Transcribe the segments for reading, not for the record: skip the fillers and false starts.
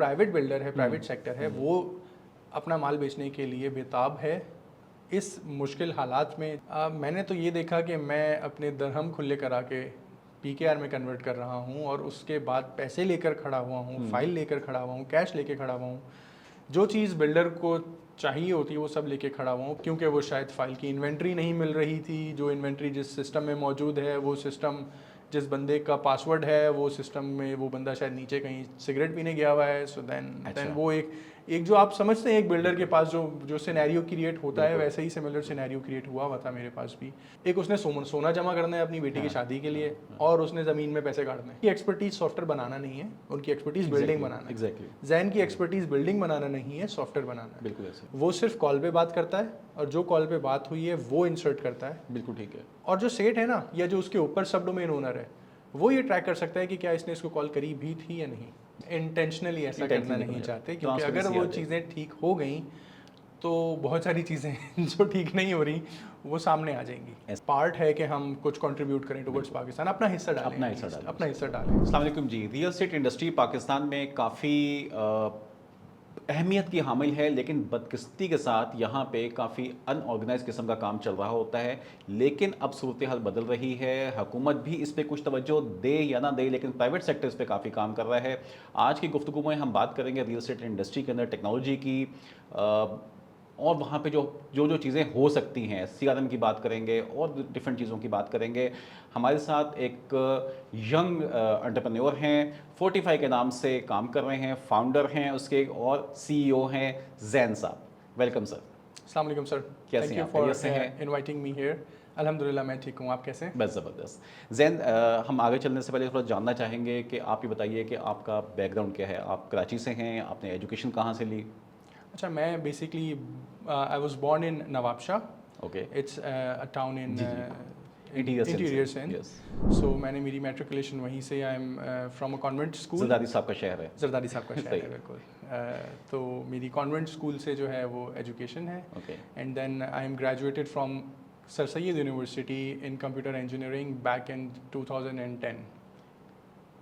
Private builder है, private sector है, वो अपना माल बेचने के लिए बेताब है इस मुश्किल हालात में। मैंने तो ये देखा कि मैं अपने दरहम खुले करा के पीकेआर में कन्वर्ट कर रहा हूँ और उसके बाद पैसे लेकर खड़ा हुआ हूँ, फाइल लेकर खड़ा हुआ हूँ, कैश लेके खड़ा हुआ हूँ। जो चीज़ बिल्डर को चाहिए होती है वो सब लेके खड़ा हुआ हूँ, क्योंकि वो शायद फाइल की इन्वेंट्री नहीं मिल रही थी। जो इन्वेंट्री जिस सिस्टम में मौजूद है, वो सिस्टम जिस बंदे का पासवर्ड है वो सिस्टम में वो बंदा शायद नीचे कहीं सिगरेट पीने गया हुआ है। सो देन वो एक जो आप समझते हैं एक बिल्डर के पास जो सिनेरियो क्रिएट होता है, वैसे ही सिमिलर सिनेरियो क्रिएट हुआ हुआ था मेरे पास भी। एक उसने सोना जमा करना है अपनी बेटी की शादी के लिए, और उसने ज़मीन में पैसे काटने हैं। एक्सपर्टीज सॉफ्टवेयर बनाना नहीं है, उनकी एक्सपर्टीज बिल्डिंग बनाना है। जैन की एक्सपर्टीज बिल्डिंग बनाना नहीं है, सॉफ्टवेयर बनाना है। बिल्कुल ऐसे। वो सिर्फ कॉल पे बात करता है और जो कॉल पे बात हुई है वो इंसर्ट करता है। बिल्कुल ठीक है। और जो सेट है ना, या जो उसके ऊपर सब डोमेन ओनर है, वो ये ट्रैक कर सकता है कि क्या इसने इसको कॉल करी भी थी या नहीं। इंटेंशनली ऐसा करना नहीं चाहते, क्योंकि अगर वो चीज़ें ठीक हो गई तो बहुत सारी चीज़ें जो ठीक नहीं हो रही वो सामने आ जाएंगी। पार्ट है कि हम कुछ कंट्रीब्यूट करें टुवर्ड्स पाकिस्तान, अपना हिस्सा डालें, अपना हिस्सा डालें। अस्सलाम वालेकुम जी। रियल एस्टेट इंडस्ट्री पाकिस्तान में काफ़ी अहमियत की हामिल है, लेकिन बदकिस्मती के साथ यहाँ पे काफ़ी अनऑर्गेनाइज किस्म का काम चल रहा होता है। लेकिन अब सूरत हाल बदल रही है, हुकूमत भी इस पर कुछ तवज्जो दे या ना दे, लेकिन प्राइवेट सेक्टर इस पर काफ़ी काम कर रहा है। आज की गुफ्तगू में हम बात करेंगे रियल एस्टेट इंडस्ट्री के अंदर टेक्नोलॉजी की, और वहाँ पे जो चीज़ें हो सकती हैं। CRM की बात करेंगे और डिफरेंट चीज़ों की बात करेंगे। हमारे साथ एक यंग एंटरप्रेन्योर हैं, 45 के नाम से काम कर रहे हैं, फाउंडर हैं उसके, और CEO हैं जैन साहब। Welcome sir. अस्सलाम वालेकुम सर, कैसे हैं? Thank you for inviting me here. अल्हम्दुलिल्लाह मैं ठीक हूँ, आप कैसे हैं? बस ज़बरदस्त। जैन, हम आगे चलने से पहले थोड़ा जानना चाहेंगे कि आप ये बताइए कि आपका बैकग्राउंड क्या है। आप कराची से हैं, आपने एजुकेशन कहाँ से ली? अच्छा, मैं basically I was born in Nawabshah. Okay. It's a town in interior Sindh. So मैंने मेरी मैट्रिकुलेशन वहीं से, I am from a convent school. Zardari sahab का शहर है। जरदारी साहब का शहर है, बिल्कुल। तो मेरी कॉन्वेंट स्कूल से जो है वो एजुकेशन है। Okay. And then I am graduated from Sir Syed University in computer engineering back in 2010।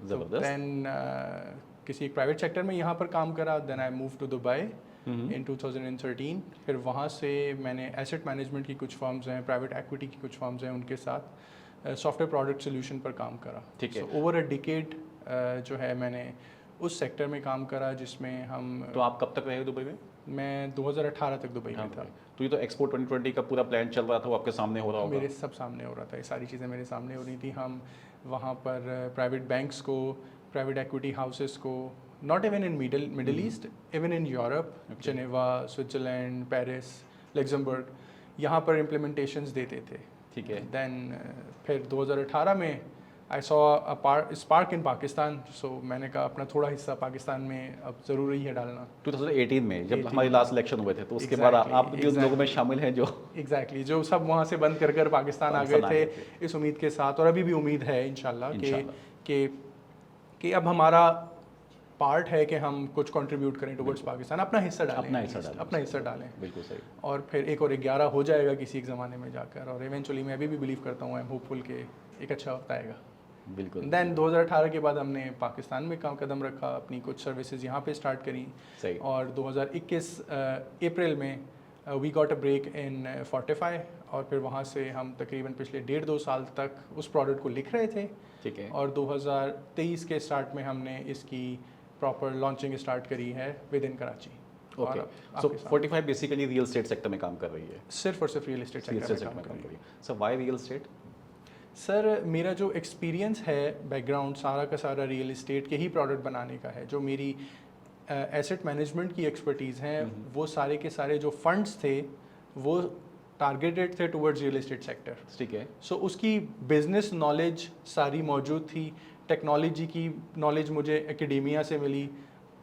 ज़बरदस्त। देन किसी एक प्राइवेट सेक्टर में यहाँ पर काम करा। Then I move to Dubai in 2013। फिर वहाँ से मैंने एसेट मैनेजमेंट की कुछ फर्म्स हैं, प्राइवेट एक्विटी की कुछ फर्म्स हैं, उनके साथ सॉफ्टवेयर प्रोडक्ट सोल्यूशन पर काम करा। ठीक है। ओवर अ डिकेड जो है मैंने उस सेक्टर में काम करा, जिसमें हम। तो आप कब तक रहे दुबई में? मैं 2018 तक दुबई में था। तो ये तो एक्सपो 2020 का पूरा प्लान चल रहा था, वो आपके सामने हो रहा होगा। मेरे सब सामने हो रहा था, ये सारी चीज़ें मेरे सामने हो रही थी। हम वहाँ पर प्राइवेट बैंक्स को, प्राइवेट एक्विटी हाउसेस को, not even in middle east, even in Europe, Geneva, Switzerland, Paris, Luxembourg, यहाँ पर इम्प्लीमेंटेशंस देते थे। ठीक है। देन फिर 2018 में I saw a spark in Pakistan. So मैंने कहा अपना थोड़ा हिस्सा पाकिस्तान में अब ज़रूरी है डालना। 2018 में जब हमारे लास्ट इलेक्शन हुए थे, तो उसके बाद आप भी उन लोगों में शामिल हैं जो जो सब वहाँ से बंद कर पाकिस्तान आ गए थे इस उम्मीद के साथ, और अभी भी उम्मीद है इंशाल्लाह कि अब हमारा पार्ट है कि हम कुछ कंट्रीब्यूट करें टुवर्ड्स पाकिस्तान, अपना हिस्सा डालें। बिल्कुल सही। और फिर 1 और 11 हो जाएगा किसी एक ज़माने में जाकर, और इवेंचुअली मैं अभी भी बिलीव करता हूँ, आई एम होपफुल कि एक अच्छा वक्त आएगा। बिल्कुल। देन 2018 के बाद हमने पाकिस्तान में कदम रखा, अपनी कुछ सर्विसेज यहाँ पे स्टार्ट करी। सही। और 2021 अप्रैल में we got a break in Fortify, और फिर वहाँ से हम तकरीबन पिछले 1.5-2 साल तक उस प्रोडक्ट को लिख रहे थे। ठीक है। और 2023 के स्टार्ट में हमने इसकी प्रॉपर लॉन्चिंग स्टार्ट करी है with in Karachi. Okay. So 45 basically real estate sector में काम कर रही है? सिर्फ और सिर्फ रियल एस्टेट सेक्टर में काम कर रही है। So why real estate? Sir, मेरा जो एक्सपीरियंस है, बैकग्राउंड सारा का सारा रियल एस्टेट के ही प्रोडक्ट बनाने का है। जो मेरी एसेट मैनेजमेंट की एक्सपर्टीज़ हैं, वो सारे के सारे जो फंड्स थे वो टारगेटेड थे टुवर्ड्स रियल एस्टेट सेक्टर। ठीक है। सो उसकी बिजनेस नॉलेज सारी मौजूद थी, टेक्नोलॉजी की नॉलेज मुझे एकेडेमिया से मिली,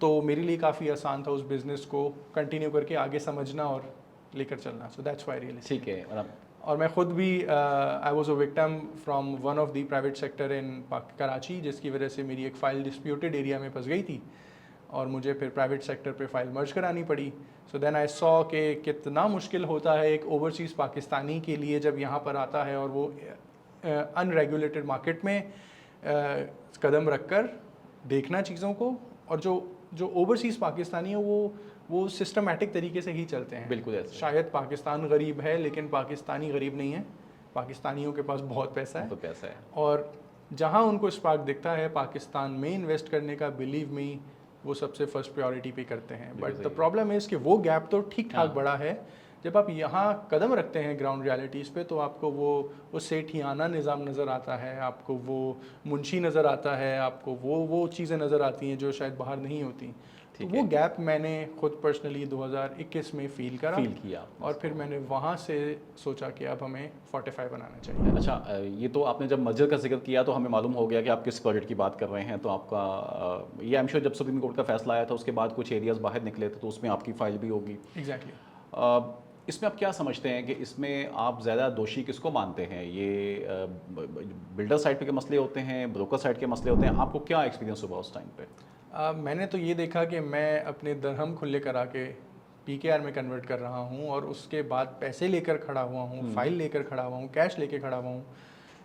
तो मेरे लिए काफ़ी आसान था उस बिज़नेस को कंटिन्यू करके आगे समझना और लेकर चलना। So that's why real estate. ठीक है। और मैं ख़ुद भी I was a victim from one of the private sector in Karachi, जिसकी वजह से मेरी एक फ़ाइल डिस्प्यूटेड एरिया में फंस गई थी और मुझे फिर प्राइवेट सेक्टर पे फ़ाइल मर्ज करानी पड़ी। सो देन आई सॉ कि कितना मुश्किल होता है एक ओवरसीज़ पाकिस्तानी के लिए जब यहाँ पर आता है और वो अनरेगुलेटेड मार्केट में कदम रख कर देखना चीज़ों को, और जो जो ओवरसीज़ पाकिस्तानी है वो सिस्टमेटिक तरीके से ही चलते हैं। बिल्कुल ऐसे। शायद पाकिस्तान गरीब है लेकिन पाकिस्तानी गरीब नहीं है, पाकिस्तानियों के पास बहुत पैसा है तो पैसा है। और जहां उनको स्पार्क दिखता है पाकिस्तान में इन्वेस्ट करने का, बिलीव मी वो सबसे फर्स्ट प्रायोरिटी पे करते हैं। बिल्कुल बट द सही। प्रॉब्लम इज़ कि वो गैप तो ठीक ठाक हाँ। बड़ा है। जब आप यहाँ कदम रखते हैं ग्राउंड रियलिटीज़ पे तो आपको वो सेठियाना निज़ाम नज़र आता है, आपको वो मुंशी नज़र आता है, आपको वो चीज़ें नज़र आती हैं जो शायद बाहर नहीं होती। तो ठीक वो है। गैप मैंने खुद पर्सनली 2021 में फील करा किया आपने और फिर मैंने वहाँ से सोचा कि अब हमें 45 बनाना चाहिए। अच्छा, ये तो आपने जब मर्जर का जिक्र किया तो हमें मालूम हो गया कि आप किस प्रोजेक्ट की बात कर रहे हैं। तो आपका ये आई एम श्योर जब सुप्रीम कोर्ट का फैसला आया था उसके बाद कुछ एरियाज बाहर निकले थे तो उसमें आपकी फाइल भी होगी। एग्जैक्टली। इसमें आप क्या समझते हैं कि इसमें आप ज़्यादा दोषी किसको मानते हैं? ये बिल्डर साइड पे के मसले होते हैं, ब्रोकर साइड के मसले होते हैं? आपको क्या एक्सपीरियंस हुआ उस टाइम पे? मैंने तो ये देखा कि मैं अपने दरहम खुले करा के पीकेआर में कन्वर्ट कर रहा हूँ और उसके बाद पैसे लेकर खड़ा हुआ हूँ, फाइल लेकर खड़ा हुआ हूँ, कैश लेके खड़ा हुआ हूँ,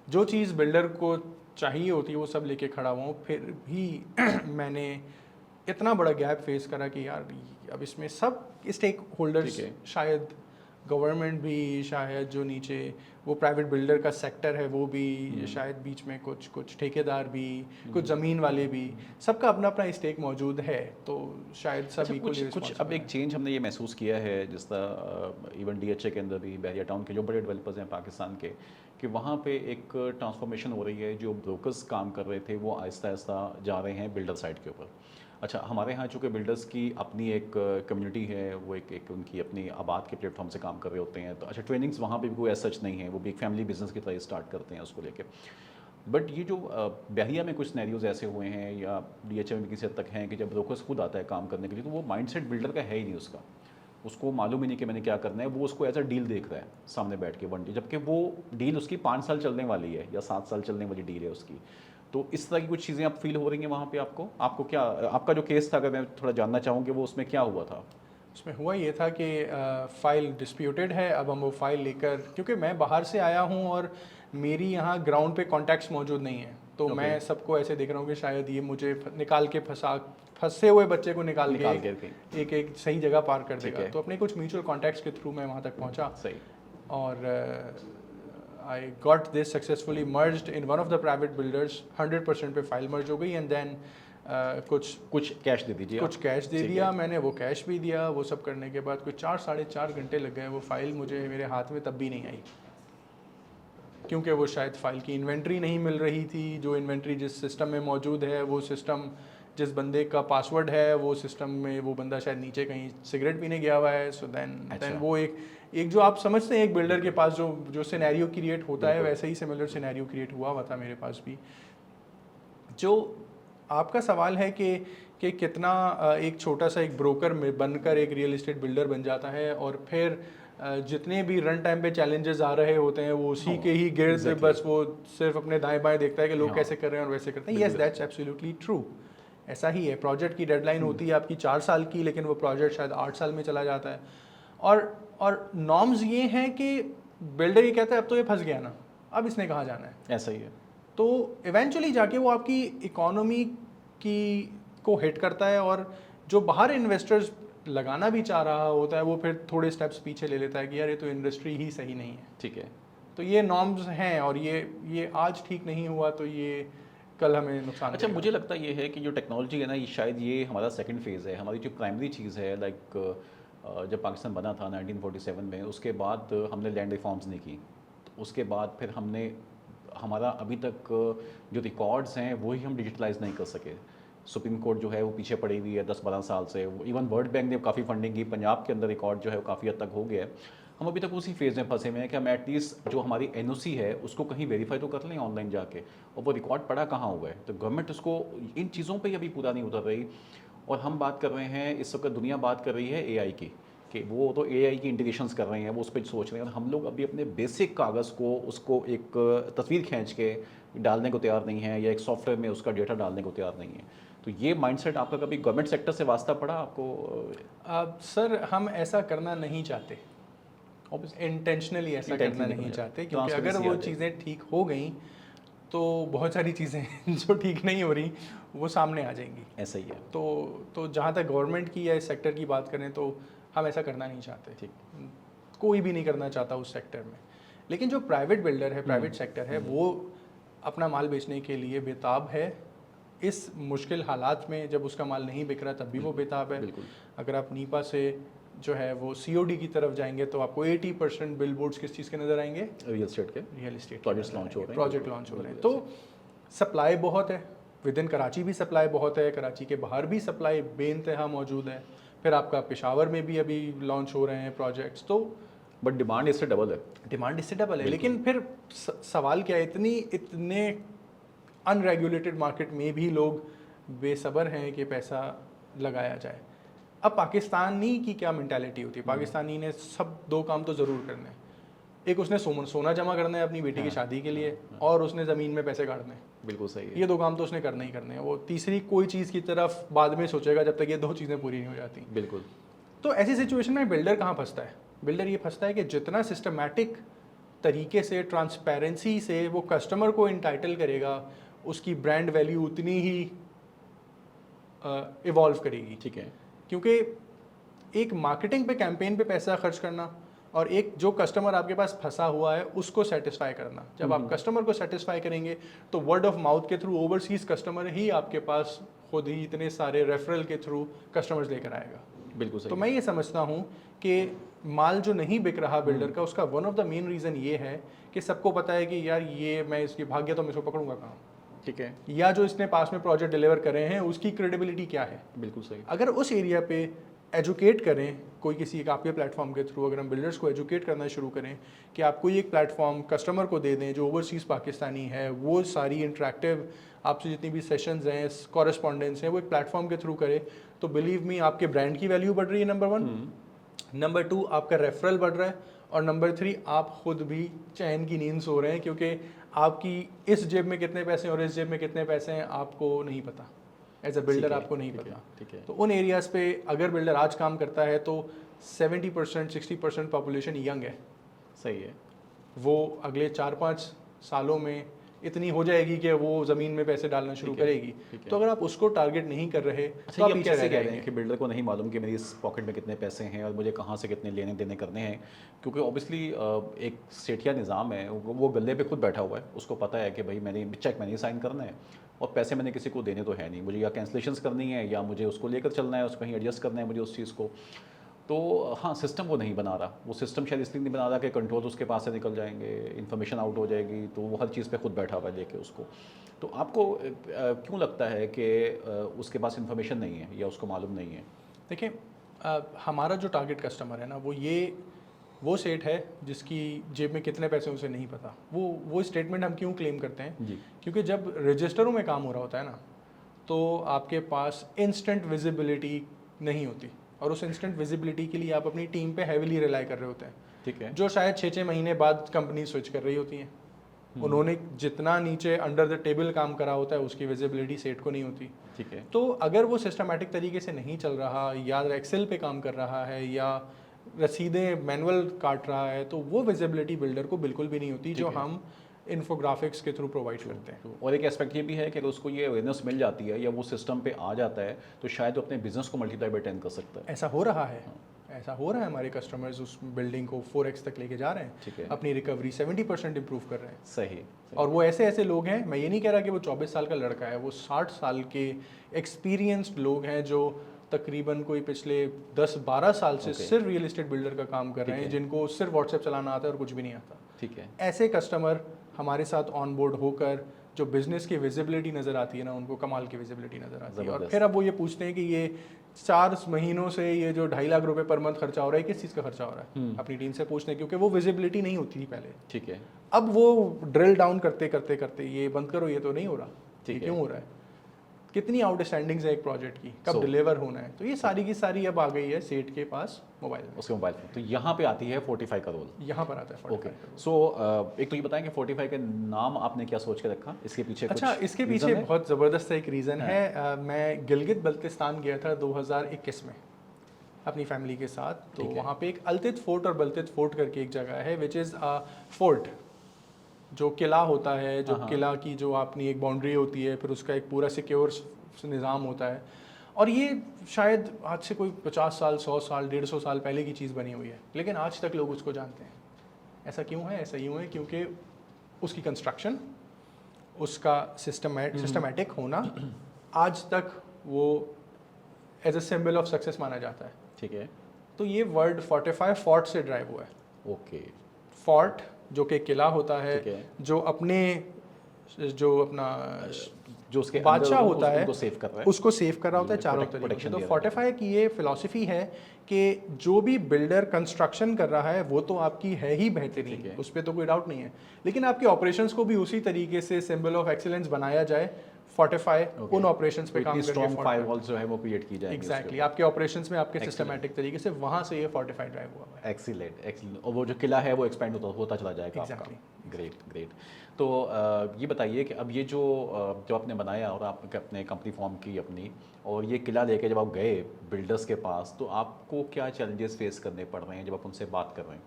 जो चीज़ बिल्डर को चाहिए होती है वो सब लेके खड़ा हुआ हूँ। फिर भी मैंने इतना बड़ा गैप फेस करा कि यार अब इसमें सब स्टेक होल्डर्स, ठीक है। शायद गवर्नमेंट भी, शायद जो नीचे वो प्राइवेट बिल्डर का सेक्टर है वो भी, शायद बीच में कुछ ठेकेदार भी, कुछ ज़मीन वाले भी, सबका अपना अपना स्टेक मौजूद है। तो शायद सब अच्छा, इक्वली कुछ अब एक चेंज हमने ये महसूस किया है जिस तरह इवन डीएचए के अंदर भी बहरिया टाउन के जो बड़े डेवलपर्स हैं पाकिस्तान के, कि वहाँ पे एक ट्रांसफॉर्मेशन हो रही है। जो ब्रोकर्स काम कर रहे थे वो आहिस्ता आहिस्ता जा रहे हैं बिल्डर साइड के ऊपर। अच्छा, हमारे यहाँ चूँकि बिल्डर्स की अपनी एक कम्युनिटी है, वो एक उनकी अपनी आबाद के प्लेटफॉर्म से काम कर रहे होते हैं। तो अच्छा, ट्रेनिंग्स वहाँ पे भी कोई सच नहीं है, वो भी एक फैमिली बिजनेस की तरह स्टार्ट करते हैं उसको लेके। बट ये जो बहरिया में कुछ सिनेरियोज ऐसे हुए हैं या डीएचए में किसी हद तक हैं कि जब ब्रोकर्स खुद आता है काम करने के लिए तो वो माइंडसेट बिल्डर का है ही नहीं उसका। उसको मालूम ही नहीं कि मैंने क्या करना है, वो उसको एज अ डील देख रहा है सामने बैठ के वन डे, जबकि वो डील उसकी 5 साल चलने वाली है या 7 साल चलने वाली डील है उसकी। तो इस तरह की कुछ चीज़ें आप फील हो रही हैं वहाँ पे आपको क्या, आपका जो केस था अगर मैं थोड़ा जानना चाहूँ कि वो उसमें क्या हुआ था? उसमें हुआ ये था कि फ़ाइल डिस्प्यूटेड है। अब हम वो फ़ाइल लेकर, क्योंकि मैं बाहर से आया हूँ और मेरी यहाँ ग्राउंड पे कॉन्टैक्ट्स मौजूद नहीं है, तो Okay. मैं सबको ऐसे देख रहा हूँ कि शायद ये मुझे निकाल के फंसे हुए बच्चे को निकाल के के एक सही जगह पार कर ठीक देगा। है। तो अपने कुछ म्यूचुअल कॉन्टैक्ट्स के थ्रू मैं वहाँ तक पहुँचा सही। और I got this successfully merged in one of the private builders. 100% पे फाइल मर्ज हो गई एंड देन कुछ कैश दे दीजिए कुछ आप। कैश दे ठीक दिया है। मैंने, वो कैश भी दिया। वो सब करने के बाद कुछ 4 साढ़े 4 घंटे लग गए, वो फाइल मुझे मेरे हाथ में तब भी नहीं आई, क्योंकि वो शायद फाइल की इन्वेंट्री नहीं मिल रही थी। जो इन्वेंट्री जिस सिस्टम में मौजूद है, वो सिस्टम जिस बंदे का पासवर्ड है वो सिस्टम में वो बंदा शायद नीचे कहीं सिगरेट पीने गया हुआ है। सो देन वो एक जो आप समझते हैं एक बिल्डर के पास जो सिनेरियो क्रिएट होता है, वैसे ही सिमिलर सिनेरियो क्रिएट हुआ था मेरे पास भी। जो आपका सवाल है कि कितना एक छोटा सा एक ब्रोकर में बनकर एक रियल एस्टेट बिल्डर बन जाता है और फिर जितने भी रन टाइम पे चैलेंजेस आ रहे होते हैं वो उसी के ही गिर्द exactly. बस वो सिर्फ अपने दाएं बाएं देखता है कि लोग हाँ। कैसे कर रहे हैं और वैसे करते हैं। Yes, that's absolutely true. ऐसा ही है। प्रोजेक्ट की डेडलाइन होती है आपकी 4 साल की, लेकिन वो प्रोजेक्ट शायद 8 साल में चला जाता है। और नॉर्म्स ये हैं कि बिल्डर ये कहता है अब तो ये फंस गया ना, अब इसने कहाँ जाना है। ऐसा ही है। तो इवेंचुअली जाके वो आपकी इकोनॉमी को हिट करता है और जो बाहर इन्वेस्टर्स लगाना भी चाह रहा होता है वो फिर थोड़े स्टेप्स पीछे ले लेता है कि यार ये तो इंडस्ट्री ही सही नहीं है। ठीक है। तो ये नॉर्म्स हैं और ये आज ठीक नहीं हुआ तो ये कल हमें नुकसान अच्छा, देगा। मुझे लगता ये है कि जो टेक्नोलॉजी है ना, ये शायद ये हमारा सेकंड फेज़ है। हमारी जो प्राइमरी चीज़ है लाइक जब पाकिस्तान बना था 1947 में, उसके बाद हमने लैंड रिफॉर्म्स नहीं की। तो उसके बाद फिर हमने हमारा अभी तक जो रिकॉर्ड्स हैं वही हम डिजिटलाइज नहीं कर सके। सुप्रीम कोर्ट जो है वो पीछे पड़ी हुई है 10-12 साल से। इवन वर्ल्ड बैंक ने काफ़ी फंडिंग की, पंजाब के अंदर रिकॉर्ड जो है वो काफ़ी हद तक हो गया है। हम अभी तक उसी फेज़ में फंसे हुए हैं कि हम एटलीस्ट जो हमारी एनओसी है उसको कहीं वेरीफाई तो कर लें ऑनलाइन जाके, और वो रिकॉर्ड पड़ा कहाँ हुआ है। तो गवर्नमेंट उसको इन चीज़ों पे ही अभी पूरा नहीं उतर रही। और हम बात कर रहे हैं, इस वक्त दुनिया बात कर रही है एआई की, कि वो तो एआई की इंटीग्रेशंस कर रहे हैं, वो उस पर सोच रहे हैं। और हम लोग अभी अपने बेसिक कागज़ को उसको एक तस्वीर खींच के डालने को तैयार नहीं है, या एक सॉफ्टवेयर में उसका डेटा डालने को तैयार नहीं है। तो ये माइंडसेट आपका कभी गवर्नमेंट सेक्टर से वास्ता पड़ा आपको? सर हम ऐसा करना नहीं चाहते, इंटेंशनली ऐसा करना नहीं चाहते, क्योंकि अगर वो चीज़ें ठीक हो गई तो बहुत सारी चीज़ें जो ठीक नहीं हो रही वो सामने आ जाएंगी। ऐसा ही है। तो जहाँ तक गवर्नमेंट की या इस सेक्टर की बात करें तो हम ऐसा करना नहीं चाहते, ठीक। कोई भी नहीं करना चाहता उस सेक्टर में। लेकिन जो प्राइवेट बिल्डर है, प्राइवेट सेक्टर है, वो अपना माल बेचने के लिए बेताब है। इस मुश्किल हालात में जब उसका माल नहीं बिक रहा तब भी वो बेताब है। बिल्कुल। अगर आप नीपा से जो है वो COD की तरफ जाएंगे तो आपको 80% बिलबोर्ड्स किस चीज़ के नज़र आएंगे? रियल एस्टेट के रियल एस्टेट प्रोजेक्ट्स लॉन्च हो रहे हैं। प्रोजेक्ट लॉन्च हो रहे हैं। तो सप्लाई बहुत है, विद इन कराची भी सप्लाई बहुत है, कराची के बाहर भी सप्लाई बेइंतहा मौजूद है। फिर आपका पेशावर में भी अभी लॉन्च हो रहे हैं प्रोजेक्ट्स। तो बट डिमांड इससे डबल है। डिमांड इससे डबल है। लेकिन फिर सवाल क्या है, इतने अनरेगुलेटेड मार्केट में भी लोग बेसब्र हैं कि पैसा लगाया जाए। अब पाकिस्तानी की क्या मेंटालिटी होती है? पाकिस्तानी ने सब दो काम तो ज़रूर करने हैं। एक उसने सोना जमा करना है अपनी बेटी की शादी के लिए, और उसने ज़मीन में पैसे काटने हैं। बिल्कुल सही है। ये दो काम तो उसने करने ही करने हैं। वो तीसरी कोई चीज़ की तरफ बाद में सोचेगा जब तक ये दो चीज़ें पूरी नहीं हो जाती। बिल्कुल। तो ऐसी सिचुएशन में बिल्डर कहाँ फंसता है? बिल्डर ये फंसता है कि जितना सिस्टमैटिक तरीके से, ट्रांसपेरेंसी से वो कस्टमर को इंटाइटल करेगा, उसकी ब्रांड वैल्यू उतनी ही इवॉल्व करेगी। ठीक है। क्योंकि एक मार्केटिंग पे, कैंपेन पे पैसा खर्च करना और एक जो कस्टमर आपके पास फंसा हुआ है उसको सेटिस्फाई करना, जब आप कस्टमर को सेटिस्फाई करेंगे तो वर्ड ऑफ माउथ के थ्रू ओवरसीज कस्टमर ही आपके पास खुद ही इतने सारे रेफरल के थ्रू कस्टमर्स लेकर आएगा। बिल्कुल सही। तो मैं ये समझता हूँ कि माल जो नहीं बिक रहा बिल्डर का, उसका one of the main reason ये है कि सबको पता है कि यार ये मैं इसकी भाग्य तो मैं इसको पकड़ूंगा कहाँ। ठीक है। या जो इसने पास में प्रोजेक्ट डिलीवर करे हैं उसकी क्रेडिबिलिटी क्या है। बिल्कुल सही। अगर उस एरिया पे एजुकेट करें कोई किसी एक आपके प्लेटफॉर्म के थ्रू, अगर हम बिल्डर्स को एजुकेट करना शुरू करें कि आप कोई एक प्लेटफॉर्म कस्टमर को दे दें जो ओवरसीज़ पाकिस्तानी है, वो सारी इंटरेक्टिव आपसे जितनी भी सेशंस हैं, कॉरेस्पॉन्डेंस हैं, वो एक प्लेटफॉर्म के थ्रू करे, तो बिलीव मी आपके ब्रांड की वैल्यू बढ़ रही है, नंबर 1। नंबर 2 आपका रेफरल बढ़ रहा है, और नंबर 3 आप खुद भी चैन की नींद सो रहे हैं, क्योंकि आपकी इस जेब में कितने पैसे हैं और इस जेब में कितने पैसे हैं आपको नहीं पता। एज अ बिल्डर आपको नहीं पता। ठीक है। तो उन एरियाज़ पे अगर बिल्डर आज काम करता है तो 70% 60% पॉपुलेशन यंग है। सही है। वो अगले 4-5 सालों में इतनी हो जाएगी कि वो ज़मीन में पैसे डालना शुरू करेगी। तो अगर आप उसको टारगेट नहीं कर रहे तो आप पीछे रह जाएंगे। कि बिल्डर को नहीं मालूम कि मेरी इस पॉकेट में कितने पैसे हैं और मुझे कहाँ से कितने लेने देने करने हैं, क्योंकि ऑब्वियसली एक सेठिया निज़ाम है, वो गले पे खुद बैठा हुआ है, उसको पता है कि भाई मैंने चेक मैंने साइन करना है और पैसे मैंने किसी को देने तो है नहीं, मुझे या कैंसलेशंस करनी है या मुझे उसको लेकर चलना है, उसको कहीं एडजस्ट करना है मुझे उस चीज़ को। तो हाँ, सिस्टम वो नहीं बना रहा, वो सिस्टम शायद इसलिए नहीं बना रहा कि कंट्रोल उसके पास से निकल जाएंगे, इन्फॉर्मेशन आउट हो जाएगी, तो वो हर चीज़ पे खुद बैठा हुआ है लेके उसको। तो आपको क्यों लगता है कि उसके पास इन्फॉर्मेशन नहीं है या उसको मालूम नहीं है? देखिए, हमारा जो टारगेट कस्टमर है ना, वो सेठ है जिसकी जेब में कितने पैसे उसे नहीं पता। वो स्टेटमेंट हम क्यों क्लेम करते हैं? जी। क्योंकि जब रजिस्टरों में काम हो रहा होता है ना, तो आपके पास इंस्टेंट विजिबिलिटी नहीं होती, और उस इंस्टेंट विजिबिलिटी के लिए आप अपनी टीम पे हैविली रिलाई कर रहे होते हैं। ठीक है। जो शायद 6-6 महीने बाद कंपनी स्विच कर रही होती हैं। उन्होंने जितना नीचे अंडर द टेबल काम करा होता है उसकी विजिबिलिटी सेठ को नहीं होती। ठीक है। तो अगर वो सिस्टमैटिक तरीके से नहीं चल रहा, या एक्सेल पे काम कर रहा है, या रसीदें मैनुअल काट रहा है, तो वो विजिबिलिटी बिल्डर को बिल्कुल भी नहीं होती जो हम इन्फोग्राफिक्स के थ्रू प्रोवाइड करते हैं। और एक एस्पेक्ट ये भी है कि अगर उसको ये अवेयरनेस मिल जाती है या वो सिस्टम पे आ जाता है तो शायद वो अपने बिजनेस को मल्टीप्लाई बाय 10 कर सकता है। ऐसा हो रहा है, ऐसा हो रहा है। हमारे कस्टमर्स उस बिल्डिंग को 4x तक लेके जा रहे हैं। ठीक है। अपनी रिकवरी 70% इंप्रूव कर रहे हैं। सही। और वो ऐसे लोग हैं, मैं ये नहीं कह रहा कि वो 24 साल का लड़का है, वो 60 साल के एक्सपीरियंस्ड लोग हैं जो तकरीबन कोई पिछले 10-12 साल से सिर्फ रियल एस्टेट बिल्डर का काम कर रहे हैं, जिनको सिर्फ व्हाट्सएप चलाना आता है और कुछ भी नहीं आता। ठीक है। ऐसे कस्टमर हमारे साथ ऑन बोर्ड होकर जो बिजनेस की विजिबिलिटी नज़र आती है ना, उनको कमाल की विजिबिलिटी नज़र आती है। और फिर अब वो ये पूछते हैं कि ये 4 महीनों से ये जो 2.5 लाख रुपए पर मंथ खर्चा हो रहा है, किस चीज़ का खर्चा हो रहा है? अपनी टीम से पूछते हैं, क्योंकि वो विजिबिलिटी नहीं होती थी पहले। ठीक है। अब वो ड्रिल डाउन करते करते करते ये बंद करो, ये तो नहीं हो रहा, ये क्यों हो रहा है, कितनी आउटस्टैंडिंग्स है एक प्रोजेक्ट की, कब डिलीवर होना है। तो ये सारी की सारी अब आ गई है सेठ के पास मोबाइल में, उसके मोबाइल में। तो यहाँ पे आती है 45 का रोल, यहाँ पर आता है 45 ओके। का। सो एक तो ये बताएं कि 45 के नाम आपने क्या सोच के रखा, इसके पीछे अच्छा, कुछ इसके reason पीछे है? बहुत ज़बरदस्त एक रीज़न है। मैं गिलगित बल्तिस्तान गया था 2021 में अपनी फैमिली के साथ। तो वहाँ पे एक अल्तित फोर्ट और बल्तित फोर्ट करके एक जगह है, विच इज़ फोर्ट जो किला होता है, जो हाँ। किला की जो अपनी एक बाउंड्री होती है, फिर उसका एक पूरा सिक्योर निज़ाम होता है, और ये शायद आज से कोई 50 साल, 100 साल, 150 साल पहले की चीज़ बनी हुई है, लेकिन आज तक लोग उसको जानते हैं। ऐसा क्यों है? ऐसा यूँ है क्योंकि उसकी कंस्ट्रक्शन, उसका सिस्टमैटिक होना आज तक वो as a symbol of success माना जाता है। ठीक है। तो ये वर्ड फोर्टिफाई, फोर्ट से ड्राइव हुआ है। ओके। फोर्ट जो कि किला होता है, ठीक है। जो अपने जो अपना जो उसके बादशाह अंदर होता है उनको सेव कर रहा है, उसको सेव कर रहा होता है चारों तरीके से। प्रोटेक्शन तो दे रहा है। फोर्टिफाई की ये फिलॉसफी है कि जो भी बिल्डर कंस्ट्रक्शन कर रहा है वो तो आपकी है ही ठीक बेहतरीन, है। उस पर तो कोई डाउट नहीं है, लेकिन आपके ऑपरेशंस को भी उसी तरीके से सिंबल ऑफ एक्सीलेंस बनाया जाए। Fortify Okay. उन ऑपरेशंस पे तो काम इतनी करके स्ट्रॉन्ग फायरवॉल जो है वो क्रिएट की जाएगी। एग्जैक्टली आपके ऑपरेशंस में आपके Excellent. सिस्टमैटिक तरीके से वहाँ से ये फोर्टिफाई ड्राइव हुआ है। Excellent, excellent. और वो जो किला है वो एक्सपेंड होता चला जाएगा Exactly. आपका। Great, great. तो ये बताइए कि अब ये जो आपने बनाया और आपने अपने कंपनी फॉर्म की अपनी, और ये किला लेके जब आप गए बिल्डर्स के पास, तो आपको क्या चैलेंजेस फेस करने पड़ रहे हैं जब आप उनसे बात कर रहे हैं?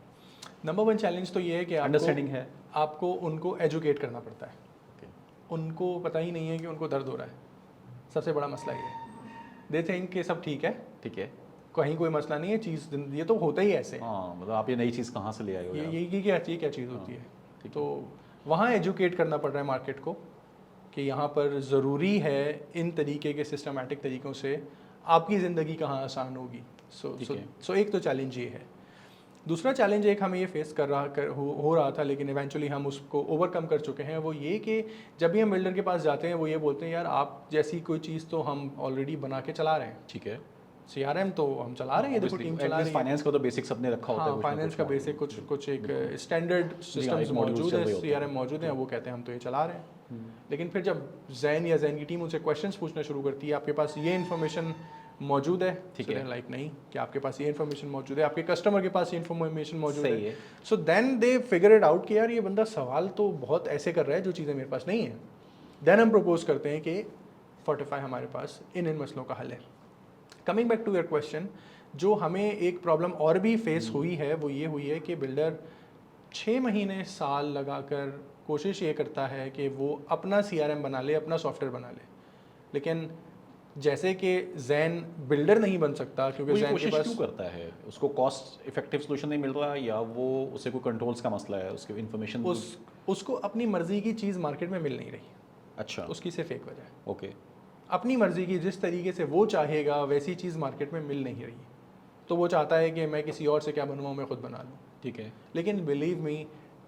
नंबर 1 चैलेंज तो ये है कि अंडरस्टैंडिंग है। आपको उनको एजुकेट करना पड़ता है। Okay. उनको पता ही नहीं है कि उनको दर्द हो रहा है, सबसे बड़ा मसला ये है। दे थिंक कि सब ठीक है, ठीक है। कहीं कोई मसला नहीं है, चीज़ ये तो होता ही ऐसे। हाँ, मतलब आप ये नई चीज़ कहाँ से ले आए हो यार? ये क्या चीज़ होती है। ठीक तो वहाँ एजुकेट करना पड़ रहा है मार्केट को कि यहाँ पर ज़रूरी है इन तरीके के सिस्टमैटिक तरीक़ों से आपकी ज़िंदगी कहाँ आसान होगी। ठीक है। सो एक तो चैलेंज ये है। दूसरा चैलेंज एक हमें ये फेस हो रहा था, लेकिन इवेंचुअली हम उसको ओवरकम कर चुके हैं, वो ये कि जब भी हम बिल्डर के पास जाते हैं वो ये बोलते हैं यार आप जैसी कोई चीज़ तो हम ऑलरेडी बना के चला रहे हैं, ठीक है। CRM तो हम चला रहे हैं, देखो टीम चला रही है। फाइनेंस का तो बेसिक सबने रखा होता है। हाँ, फाइनेंस का बेसिक कुछ एक स्टैंडर्ड सिस्टम्स एक modules मौजूद चल है, रहे होते हैं। CRM मौजूद है, वो कहते हैं हम तो ये चला रहे हैं। लेकिन फिर जब जैन की टीम उनसे क्वेश्चंस पूछना शुरू करती है, आपके पास ये इन्फॉर्मेशन मौजूद है, ठीक है। लाइक नहीं कि आपके पास ये इन्फॉर्मेशन मौजूद है, आपके कस्टमर के पास ये इन्फॉर्मेशन मौजूद सही है। है। So then they figure it out कि यार ये बंदा सवाल तो बहुत ऐसे कर रहा है जो चीज़ें मेरे पास नहीं है। देन हम प्रपोज करते हैं कि फोर्टिफाई हमारे पास इन मसलों का हल है। Coming back to your question, जो हमें एक प्रॉब्लम और भी फेस हुई है वो ये हुई है कि बिल्डर 6 महीने साल लगाकर कोशिश ये करता है कि वो अपना CRM बना ले, अपना सॉफ्टवेयर बना ले, लेकिन जैसे कि जैन बिल्डर नहीं बन सकता क्योंकि वो ये जैन के कोशिश पास क्यों करता है? उसको कॉस्ट इफेक्टिव सोल्यूशन नहीं मिल रहा, या वो उसे कोई कंट्रोल्स का मसला है, उसके इन्फॉर्मेशन उसको अपनी मर्जी की चीज़ मार्केट में मिल नहीं रही। अच्छा, उसकी सिर्फ एक वजह है, ओके। अपनी मर्जी की जिस तरीके से वो चाहेगा वैसी चीज़ मार्केट में मिल नहीं रही। तो वो चाहता है कि मैं किसी और से क्या बनवाऊँ, मैं खुद बना लूँ। ठीक है। लेकिन बिलीव मी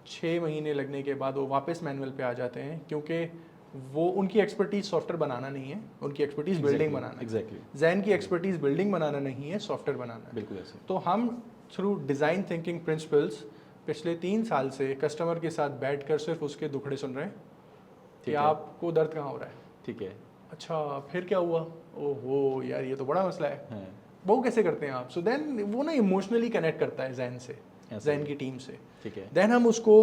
6 महीने लगने के बाद वो वापस मैनुअल पे आ जाते हैं, क्योंकि वो उनकी एक्सपर्टीज सॉफ्टवेयर बनाना नहीं है, उनकी एक्सपर्टीज बिल्डिंग बनाना है। एग्जैक्टली। जैन की एक्सपर्टीज बिल्डिंग बनाना नहीं है, सॉफ्टवेयर बनाना है। बिल्कुल ऐसे। तो हम थ्रू डिज़ाइन थिंकिंग प्रिंसिपल्स पिछले 3 साल से कस्टमर के साथ बैठकर सिर्फ उसके दुखड़े सुन रहे हैं कि ठीक है। आपको दर्द कहाँ हो रहा है। ठीक है। अच्छा फिर क्या हुआ, ओहो यार ये तो बड़ा मसला है, हाँ, वो कैसे करते हैं आप। सो देन वो ना इमोशनली कनेक्ट करता है जैन से, ऐसा जैन है। की टीम से। ठीक है। देन हम उसको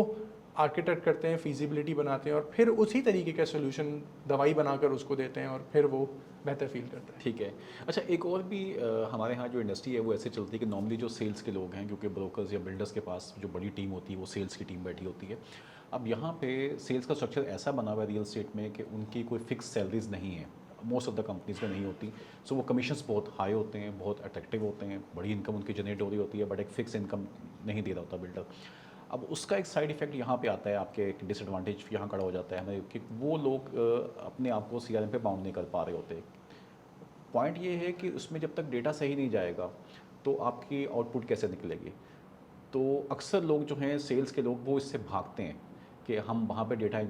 आर्किटेक्ट करते हैं, फिजिबिलिटी बनाते हैं, और फिर उसी तरीके का सोल्यूशन दवाई बनाकर उसको देते हैं, और फिर वो बेहतर फील करता है। ठीक है। अच्छा, एक और भी हमारे यहाँ जो इंडस्ट्री है वो ऐसे चलती है कि नॉर्मली जो सेल्स के लोग हैं, क्योंकि ब्रोकर्स या बिल्डर्स के पास जो बड़ी टीम होती है वो सेल्स की टीम बैठी होती है। अब यहाँ पे सेल्स का स्ट्रक्चर ऐसा बना हुआ है रियल एस्टेट में कि उनकी कोई फिक्स सैलरीज नहीं है, मोस्ट ऑफ द कंपनीज में नहीं होती। सो वो कमीशंस बहुत हाई होते हैं, बहुत अट्रैक्टिव होते हैं, बड़ी इनकम उनकी जनरेट हो रही होती है, बट एक फिक्स इनकम नहीं दे रहा होता बिल्डर। अब उसका एक साइड इफेक्ट यहाँ पे आता है, आपके एक डिसएडवांटेज यहाँ खड़ा हो जाता है हमें कि वो लोग अपने आप को CRM पे बाउंड नहीं कर पा रहे होते। पॉइंट ये है कि उसमें जब तक डेटा सही नहीं जाएगा तो आपकी आउटपुट कैसे निकलेगी। तो अक्सर लोग जो हैं सेल्स के लोग वो इससे भागते हैं कि हम वहाँ पे डेटा